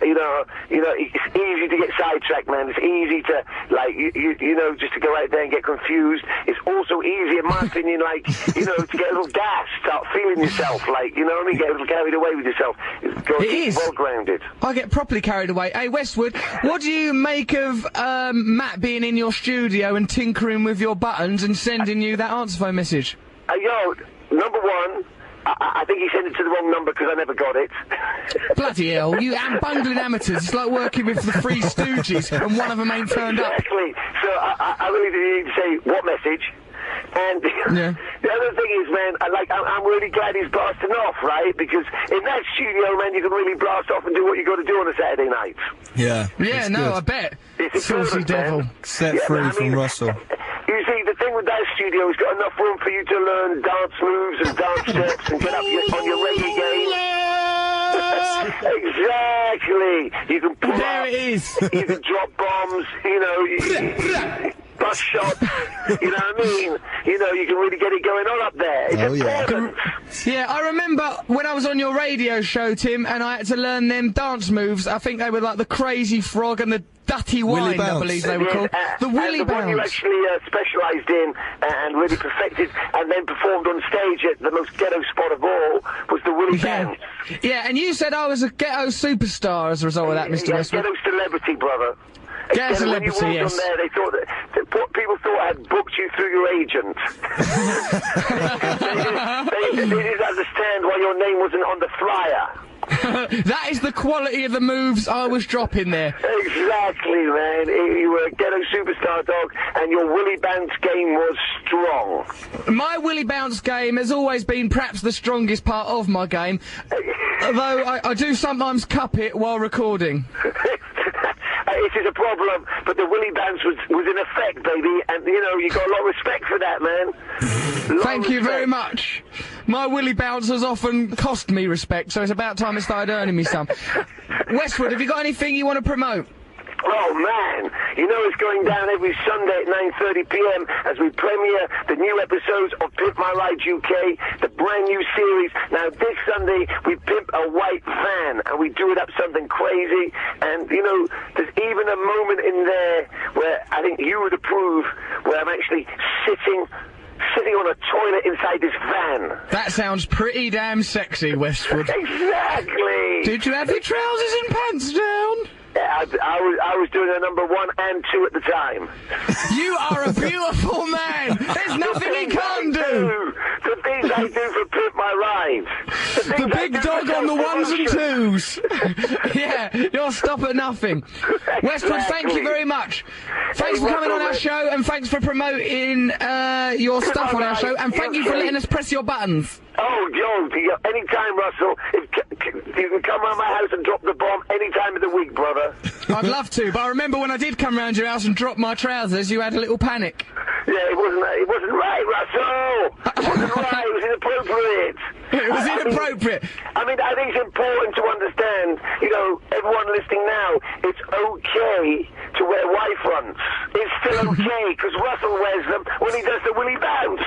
You know, it's easy to get sidetracked, man. It's easy to, like, you know, just to go out there and get confused. It's also easy, in my opinion, like, you know, to get a little gas, start feeling yourself, like, you know what I mean, get a little carried away with yourself. It is. Well grounded. I get properly carried away. Hey, Westwood, what do you make of Matt being in your studio and tinkering with your buttons and sending you that answer phone message? Yo, number one, I think he sent it to the wrong number because I never got it. Bloody hell, you bungling amateurs. It's like working with the Three Stooges and one of them ain't turned up. Exactly. So I really need to say, what message? And yeah. The other thing is, man, I'm really glad he's blasting off, right? Because in that studio, man, you can really blast off and do what you got to do on a Saturday night. Yeah. Yeah, no, good. I bet. It's Saucy devil. Set free from Russell. You see, the thing with that studio, it's got enough room for you to learn dance moves and dance steps and get up on your reggae game. Exactly. You can pull There up, it is. you can drop bombs, you know, bus shots, you know what I mean? You know, you can really get it going on up there. It's important. Yeah, I remember when I was on your radio show, Tim, and I had to learn them dance moves. I think they were like the Crazy Frog and the Dutty Wine, I believe they were called. The Willy and the one you Bounce. actually specialised in and really perfected and then performed on stage at the most ghetto spot of all was the Willy Bounce. Yeah, and you said I was a ghetto superstar as a result of that, Mr. Yeah, Westwood. ghetto celebrity, brother. Ghetto celebrity, when you walked yes. on there, they thought people thought I had booked you through your agent. they didn't understand why your name wasn't on the flyer. That is the quality of the moves I was dropping there. Exactly, man. You were a ghetto superstar, dog, and your Willy Bounce game was strong. My Willy Bounce game has always been perhaps the strongest part of my game, although I do sometimes cup it while recording. It is a problem, but the Willy Bounce was in effect, baby, and, you know, you got a lot of respect for that, man. Thank you very much. My Willy Bounce has often cost me respect, so it's about time it started earning me some. Westwood, have you got anything you want to promote? Oh, man. You know it's going down every Sunday at 9:30 p.m. as we premiere the new episodes of Pimp My Ride UK, the brand new series. Now, this Sunday, we pimp a white van, and we do it up something crazy. And, you know, there's even a moment in there where I think you would approve, where I'm actually sitting on a toilet inside this van. That sounds pretty damn sexy, Westwood. Exactly. Did you have your trousers and pants down? Yeah, I was doing a number 1 and 2 at the time. You are a beautiful man. There's nothing he can't do. The things I do for Pimp My Ride. The big dog on the ones and twos. Yeah, you'll stop at nothing. Westwood, thank you very much. Thanks for coming on our show, and thanks for promoting your stuff on our show, and thank you for letting us press your buttons. Oh, yo, anytime, Russell. You can come around my house and drop the bomb any time of the week, brother. I'd love to, but I remember when I did come round your house and drop my trousers, you had a little panic. Yeah, it wasn't right, Russell. It wasn't right. It was inappropriate. It was inappropriate. I mean, I think it's important to understand, you know, everyone listening now, it's okay to wear white fronts. It's still okay, because Russell wears them when he does the Willy Bounce.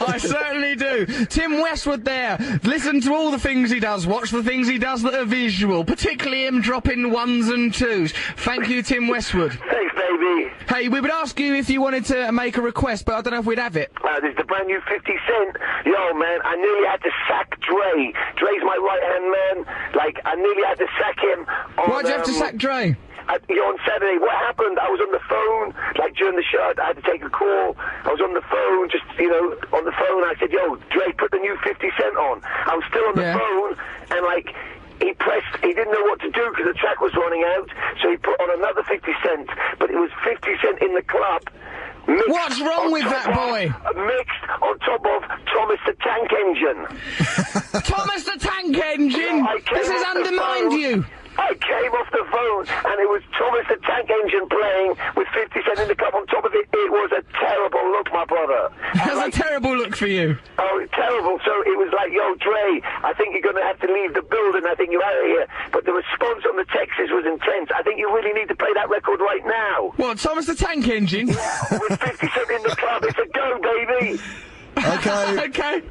I certainly do. Tim Westwood there. Listen to all the things he does. Watch the things he does that are visual, particularly him dropping ones and twos. Thank you, Tim Westwood. Thanks, baby. Hey, we would ask you if you wanted to make a request, but I don't know if we'd have it. There's the brand new 50 Cent. Yo, man, I nearly had to sack Dre. Dre's my right-hand man. Like, I nearly had to sack him on... Why'd you have to sack Dre? On Saturday, what happened? I was on the phone, like, during the show. I had to take a call. I was on the phone, just, on the phone. I said, yo, Dre, put the new 50 Cent on. I was still on the phone, and, like... He didn't know what to do because the track was running out, so he put on another 50 Cent, but it was 50 Cent in the club. What's wrong with that boy? Mixed on top of Thomas the Tank Engine. Thomas the Tank Engine? This has undermined you. I came off the phone, and it was Thomas the Tank Engine playing with 50 Cent in the club on top of it. It was a terrible look, my brother. That's a terrible look for you. Oh, terrible. So it was like, yo, Dre, I think you're going to have to leave the building. I think you're out of here. But the response on the texts was intense. I think you really need to play that record right now. What, Thomas the Tank Engine? Yeah, with 50 Cent in the club. It's a go, baby. Okay. Okay.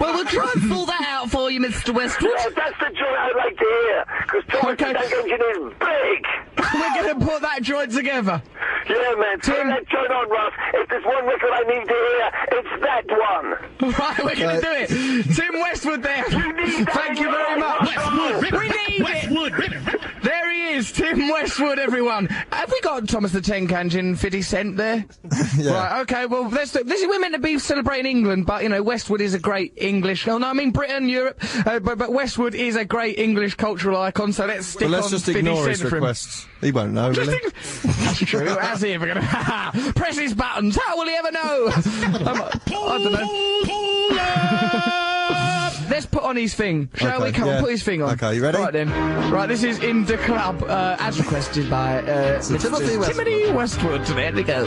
Well, we'll try and pull that out for you, Mr. Westwood. Yeah, that's the joint I'd like to hear. Because Thomas the Tank Engine is big. We're going to put that joint together. Yeah, man. Turn that joint on, Russ. If there's one record I need to hear, it's that one. Right, we're going to do it. Tim Westwood there. Thank you very much. We need it. There he is, Tim Westwood, everyone. Have we got Thomas the Tank Engine 50 Cent there? Yeah. Right, okay, well, we're meant to be celebrating England, but, Westwood is a great English... Oh, no, I mean Britain, Europe, but Westwood is a great English cultural icon, so let's stick Well, let's on just 50 ignore Cent his for him. requests. He won't know, really. That's true. How's he ever going to... Press his buttons. How will he ever know? I don't know. Let's put on his thing, shall we? Come on, put his thing on. Okay, you ready? Right then. Right, this is In the Club, as requested by Timothy Westwood. There it goes.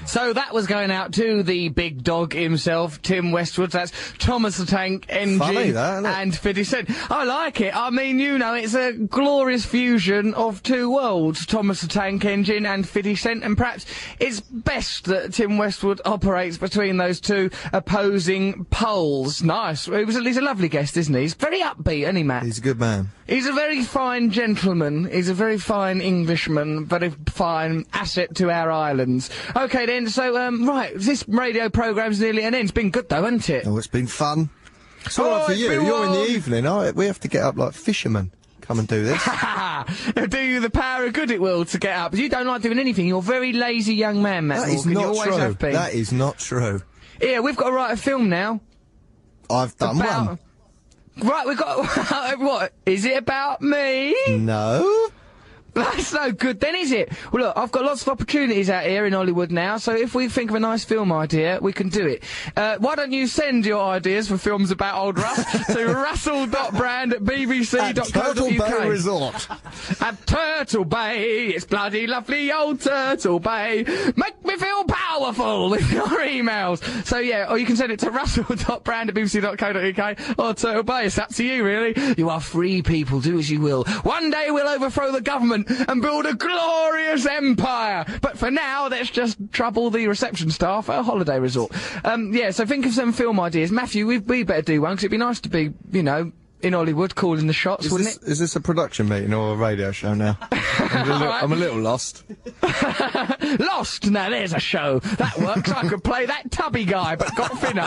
So that was going out to the big dog himself, Tim Westwood. That's Thomas the Tank Engine Funny, that, isn't it? and 50 Cent. I like it. I mean, it's a glorious fusion of two worlds, Thomas the Tank Engine and 50 Cent, and perhaps it's best that Tim Westwood operates between those two opposing poles. Nice. He's a lovely guest, isn't he? He's very upbeat, isn't he, Matt? He's a good man. He's a very fine gentleman. He's a very fine Englishman, very fine asset to our islands. Okay then, so, right, this radio programme's nearly an end. It's been good though, hasn't it? Oh, it's been fun. It's all right for it's you. been You're in the wild. evening. We have to get up like fishermen. Come and do this. It'll do you the power of good it will to get up. You don't like doing anything. You're a very lazy young man, Matt That is Morgan. You not always true. have been. That is not true. Yeah, we've got to write a film now. I've done one. Right, we've got... What? Is it about me? No. That's no good then, is it? Well, look, I've got lots of opportunities out here in Hollywood now, so if we think of a nice film idea, we can do it. Why don't you send your ideas for films about old Russ to russell.brand@bbc.co.uk. At Turtle Bay Resort. At Turtle Bay, it's bloody lovely old Turtle Bay. Make me feel powerful with your emails. So yeah, or you can send it to russell.brand@bbc.co.uk or Turtle Bay. It's up to you, really. You are free people, do as you will. One day we'll overthrow the government and build a glorious empire. But for now, let's just trouble the reception staff at a holiday resort. Yeah, so think of some film ideas. Matthew, we better do one, because it'd be nice to be, in Hollywood calling the shots, wouldn't it? Is this a production meeting or a radio show now? I'm a little lost. Lost? Now there's a show. That works. I could play that tubby guy, but got thinner.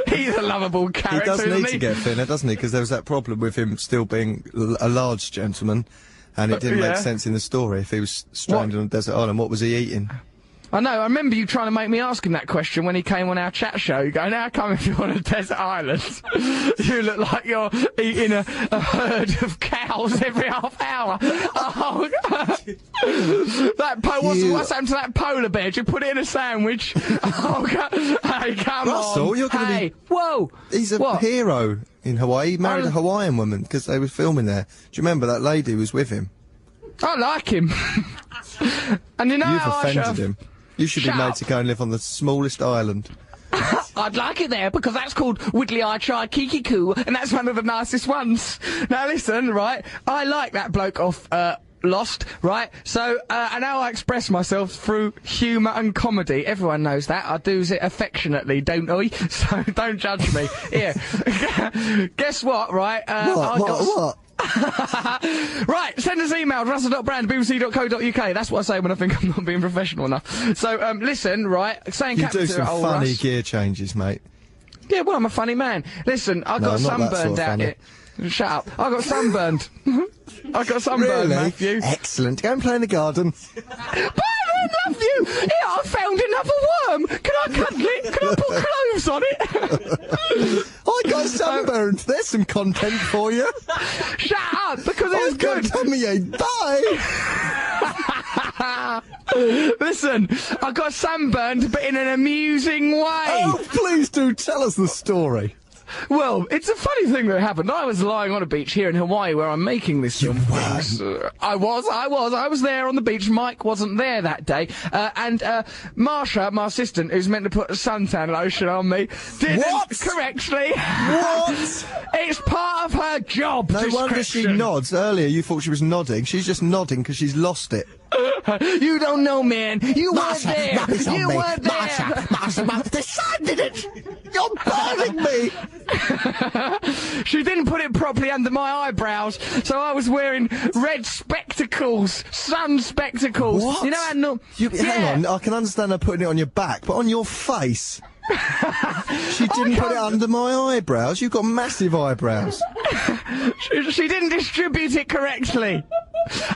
He's a lovable He character, does isn't need to get thinner, doesn't he? Because there was that problem with him still being a large gentleman, and it didn't make sense in the story if he was stranded on a desert island. What was he eating? I know, I remember you trying to make me ask him that question when he came on our chat show. You go, how come if you're on a desert island, you look like you're eating a herd of cows every half hour? Oh, what's happened to that polar bear? Did you put it in a sandwich? Oh, hey, come Russell, on. you're gonna hey, be... whoa. He's a hero in Hawaii. He married a Hawaiian woman because they were filming there. Do you remember that lady who was with him? I like him. And You've how offended him. You should be Shut made up. to go and live on the smallest island. I'd like it there because that's called Widdly I Try Kikiku, and that's one of the nicest ones. Now listen, right? I like that bloke off lost, right? So, and how I express myself through humour and comedy. Everyone knows that. I do it affectionately, don't I? So don't judge me. Here. Guess what, right? What? Right, send us emails, russell.brand@bbc.co.uk. That's what I say when I think I'm not being professional enough. So, listen, right, saying You Captain do some old funny Russ. gear changes, mate. Yeah, well, I'm a funny man. Listen, I got I'm not that sunburned sort of out funny. here. Shut up. I got sunburned. I got sunburned, Really? Matthew. Excellent. Go and play in the garden. But I love you! Here, I found another worm! Can I cuddle it? Can I put clothes on it? I got sunburned. There's some content for you. Shut up, because it was good! Tummy bye! Listen, I got sunburned, but in an amusing way. Oh, please do tell us the story. Well, it's a funny thing that happened. I was lying on a beach here in Hawaii where I'm making this film. I was there on the beach. Mike wasn't there that day. And Marsha, my assistant, who's meant to put suntan lotion on me, didn't correctly. What? It's part of her job No wonder she description. nods. Earlier you thought she was nodding. She's just nodding because she's lost it. You don't know, man. You weren't there. Rubbish on You me. weren't there. Marsha, the sun did it! You're burning me! She didn't put it properly under my eyebrows, so I was wearing red spectacles, sun spectacles. What? You know how Hang on, I can understand her putting it on your back, but on your face? She didn't put it under my eyebrows. You've got massive eyebrows. She didn't distribute it correctly.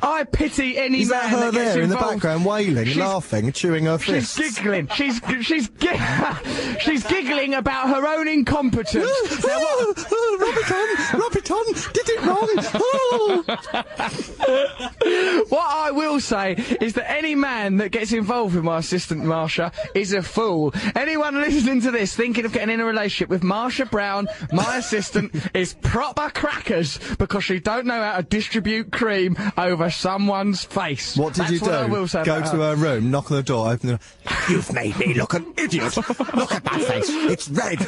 I pity any Is man that her that gets there in the involved. background, wailing, laughing, chewing her She's fists? giggling. She's giggling about her own incompetence. Now, Rub it on, did it wrong. what I will say is that any man that gets involved with my assistant Marsha is a fool. Anyone listening to this thinking of getting in a relationship with Marsha Brown, my assistant, is proper crackers because she don't know how to distribute cream over someone's face. What did That's you do? what I will say Go about to her. her room, knock on the door, open the door. You've made me look an idiot. Look at my face. It's red.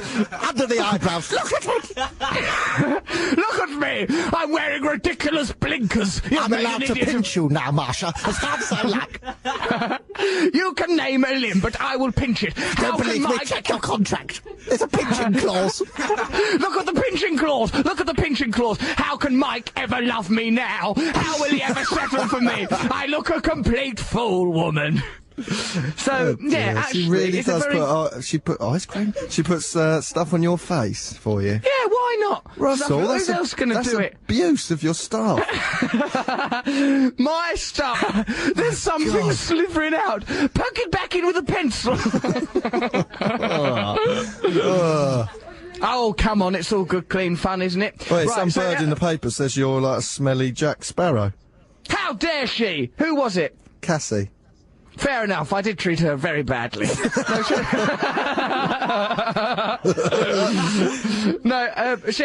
Under the eyebrows. Look at it. Look at me! I'm wearing ridiculous blinkers. I'm allowed to pinch you now, Marsha, as hard as I like. You can name a limb, but I will pinch it. How Don't can believe me, Mike... check your contract. There's a pinching clause. Look at the pinching clause! Look at the pinching clause! How can Mike ever love me now? How will he ever settle for me? I look a complete fool, woman. So, yeah, Dear, actually, she really it's a does very... she put ice cream? She puts stuff on your face for you. Yeah, why not? Russell, Who's else going to do it? abuse of your staff. My stuff. There's something slithering out. Poke it back in with a pencil. Oh, come on, it's all good, clean fun, isn't it? Wait, Right, some so, bird in the paper says you're like a smelly Jack Sparrow. How dare she? Who was it? Cassie. Fair enough, I did treat her very badly.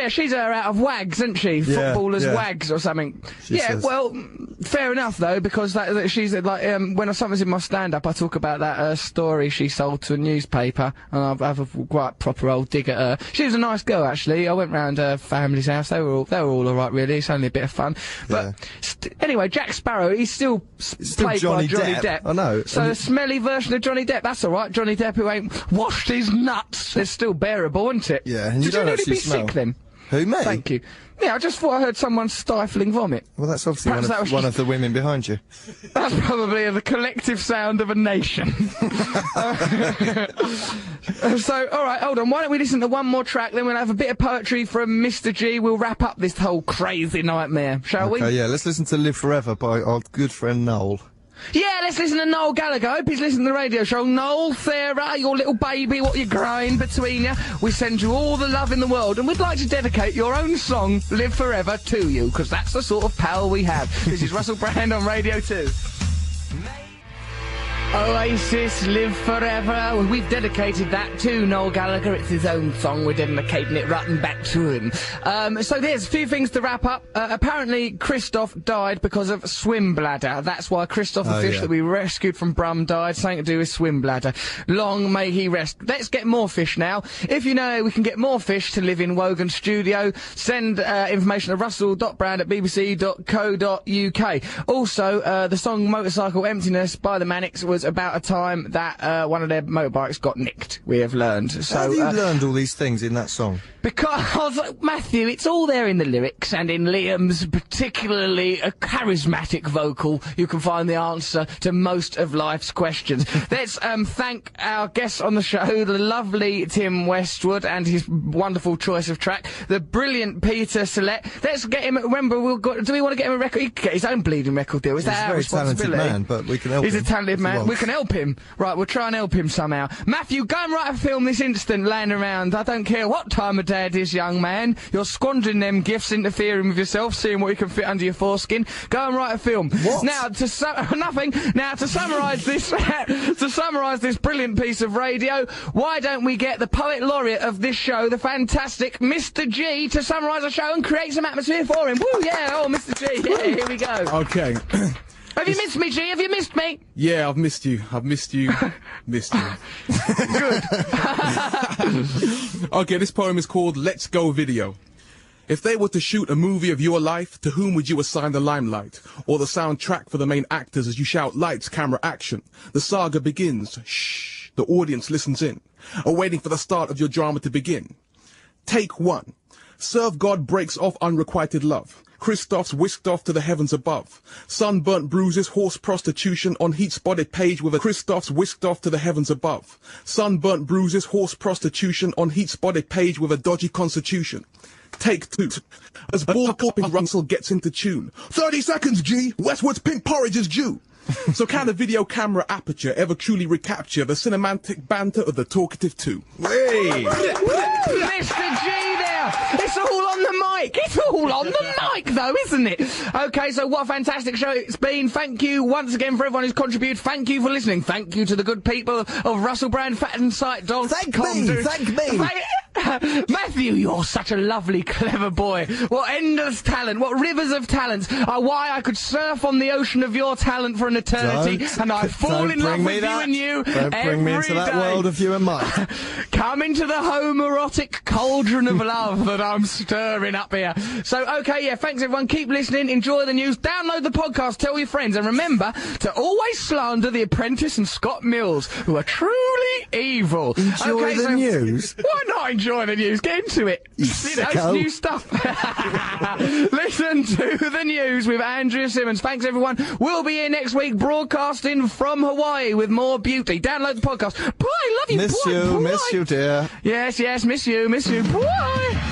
She's her out of Wags, isn't she? Yeah, Footballers yeah. Wags or something. She says. Well, fair enough though, because that she's like when something's in my stand-up, I talk about that story she sold to a newspaper, and I have a quite proper old dig at her. She was a nice girl actually. I went round her family's house. They were all alright really. It's only a bit of fun. But anyway, Jack Sparrow, he's still played Johnny by Johnny Depp. Depp. I know. So a smelly version of Johnny Depp, that's alright. Johnny Depp who ain't washed his nuts. It's still bearable, isn't it? Yeah, and you Did you don't really actually be smell. sick then? Who, me? Thank you. Yeah, I just thought I heard someone stifling vomit. Well, that's obviously Perhaps that was one just- of the women behind you. That's probably the collective sound of a nation. So, alright, hold on. Why don't we listen to one more track, then we'll have a bit of poetry from Mr. G. We'll wrap up this whole crazy nightmare, shall we? Okay, yeah, let's listen to Live Forever by our good friend Noel. Yeah, let's listen to Noel Gallagher. I hope he's listening to the radio show. Noel, Sarah, your little baby, what you're crying between you. We send you all the love in the world, and we'd like to dedicate your own song, Live Forever, to you, because that's the sort of pal we have. This is Russell Brand on Radio 2. Oasis, Live Forever. We've dedicated that to Noel Gallagher. It's his own song. We're dedicating it right and back to him. So there's a few things to wrap up. Apparently, Christoph died because of swim bladder. That's why Christoph, the fish that we rescued from Brum, died. Something to do with swim bladder. Long may he rest. Let's get more fish now. If you know we can get more fish to live in Wogan's studio, send information to russell.brand@bbc.co.uk. Also, the song Motorcycle Emptiness by the Manics was about a time that one of their motorbikes got nicked, we have learned. So, how have you learned all these things in that song? Because, Matthew, it's all there in the lyrics, and in Liam's particularly a charismatic vocal, you can find the answer to most of life's questions. Let's thank our guests on the show, the lovely Tim Westwood and his wonderful choice of track, the brilliant Peter Sellette. Let's get him, remember, do we want to get him a record? He can get his own bleeding record deal. Is that our responsibility? He's a very talented man, but we can help him. He's a talented man. We can help him. Right, we'll try and help him somehow. Matthew, go and write a film this instant, laying around. I don't care what time of day it is, young man. You're squandering them gifts, interfering with yourself, seeing what you can fit under your foreskin. Go and write a film. What? Now, nothing. Now, to summarise this, brilliant piece of radio, why don't we get the poet laureate of this show, the fantastic Mr. G, to summarise the show and create some atmosphere for him? Woo, yeah, oh, Mr. G, yeah, here we go. Okay. Have you missed me, G? Have you missed me? Yeah, I've missed you. Missed you. Good. Okay, this poem is called Let's Go Video. If they were to shoot a movie of your life, to whom would you assign the limelight? Or the soundtrack for the main actors as you shout lights, camera, action? The saga begins. Shh. The audience listens in, awaiting for the start of your drama to begin. Take one. Serve God breaks off unrequited love. Christoph's whisked off to the heavens above. Sunburnt bruises, horse prostitution on heat-spotted page with a Christoph's whisked off to the heavens above. Sunburnt bruises, horse prostitution on heat-spotted page with a dodgy constitution. Take two. As ball-popping Russell gets into tune. 30 seconds, G! Westwood's pink porridge is due! So can the video camera aperture ever truly recapture the cinematic banter of the talkative two? Hey! Mr. G there! It's all on the mic! It's all on the mic, though, isn't it? Okay, so what a fantastic show it's been. Thank you once again for everyone who's contributed. Thank you for listening. Thank you to the good people of Russell Brand, FatandSight.com. Thank me! Matthew, you're such a lovely, clever boy. What endless talent, what rivers of talent are why I could surf on the ocean of your talent for an eternity, and I fall in love with you and you. Don't bring me into that world of you and Mike. Come into the homoerotic cauldron of love that I'm stirring up here. So, okay, yeah, thanks everyone. Keep listening, enjoy the news, download the podcast, tell your friends, and remember to always slander The Apprentice and Scott Mills, who are truly evil. Enjoy the news? Why not enjoy the news? Get into it. It's new stuff. Listen to the news with Andrea Simmons. Thanks everyone. We'll be here next week broadcasting from Hawaii with more beauty. Download the podcast. Bye, love you. Miss you, dear. Yes, miss you. Bye.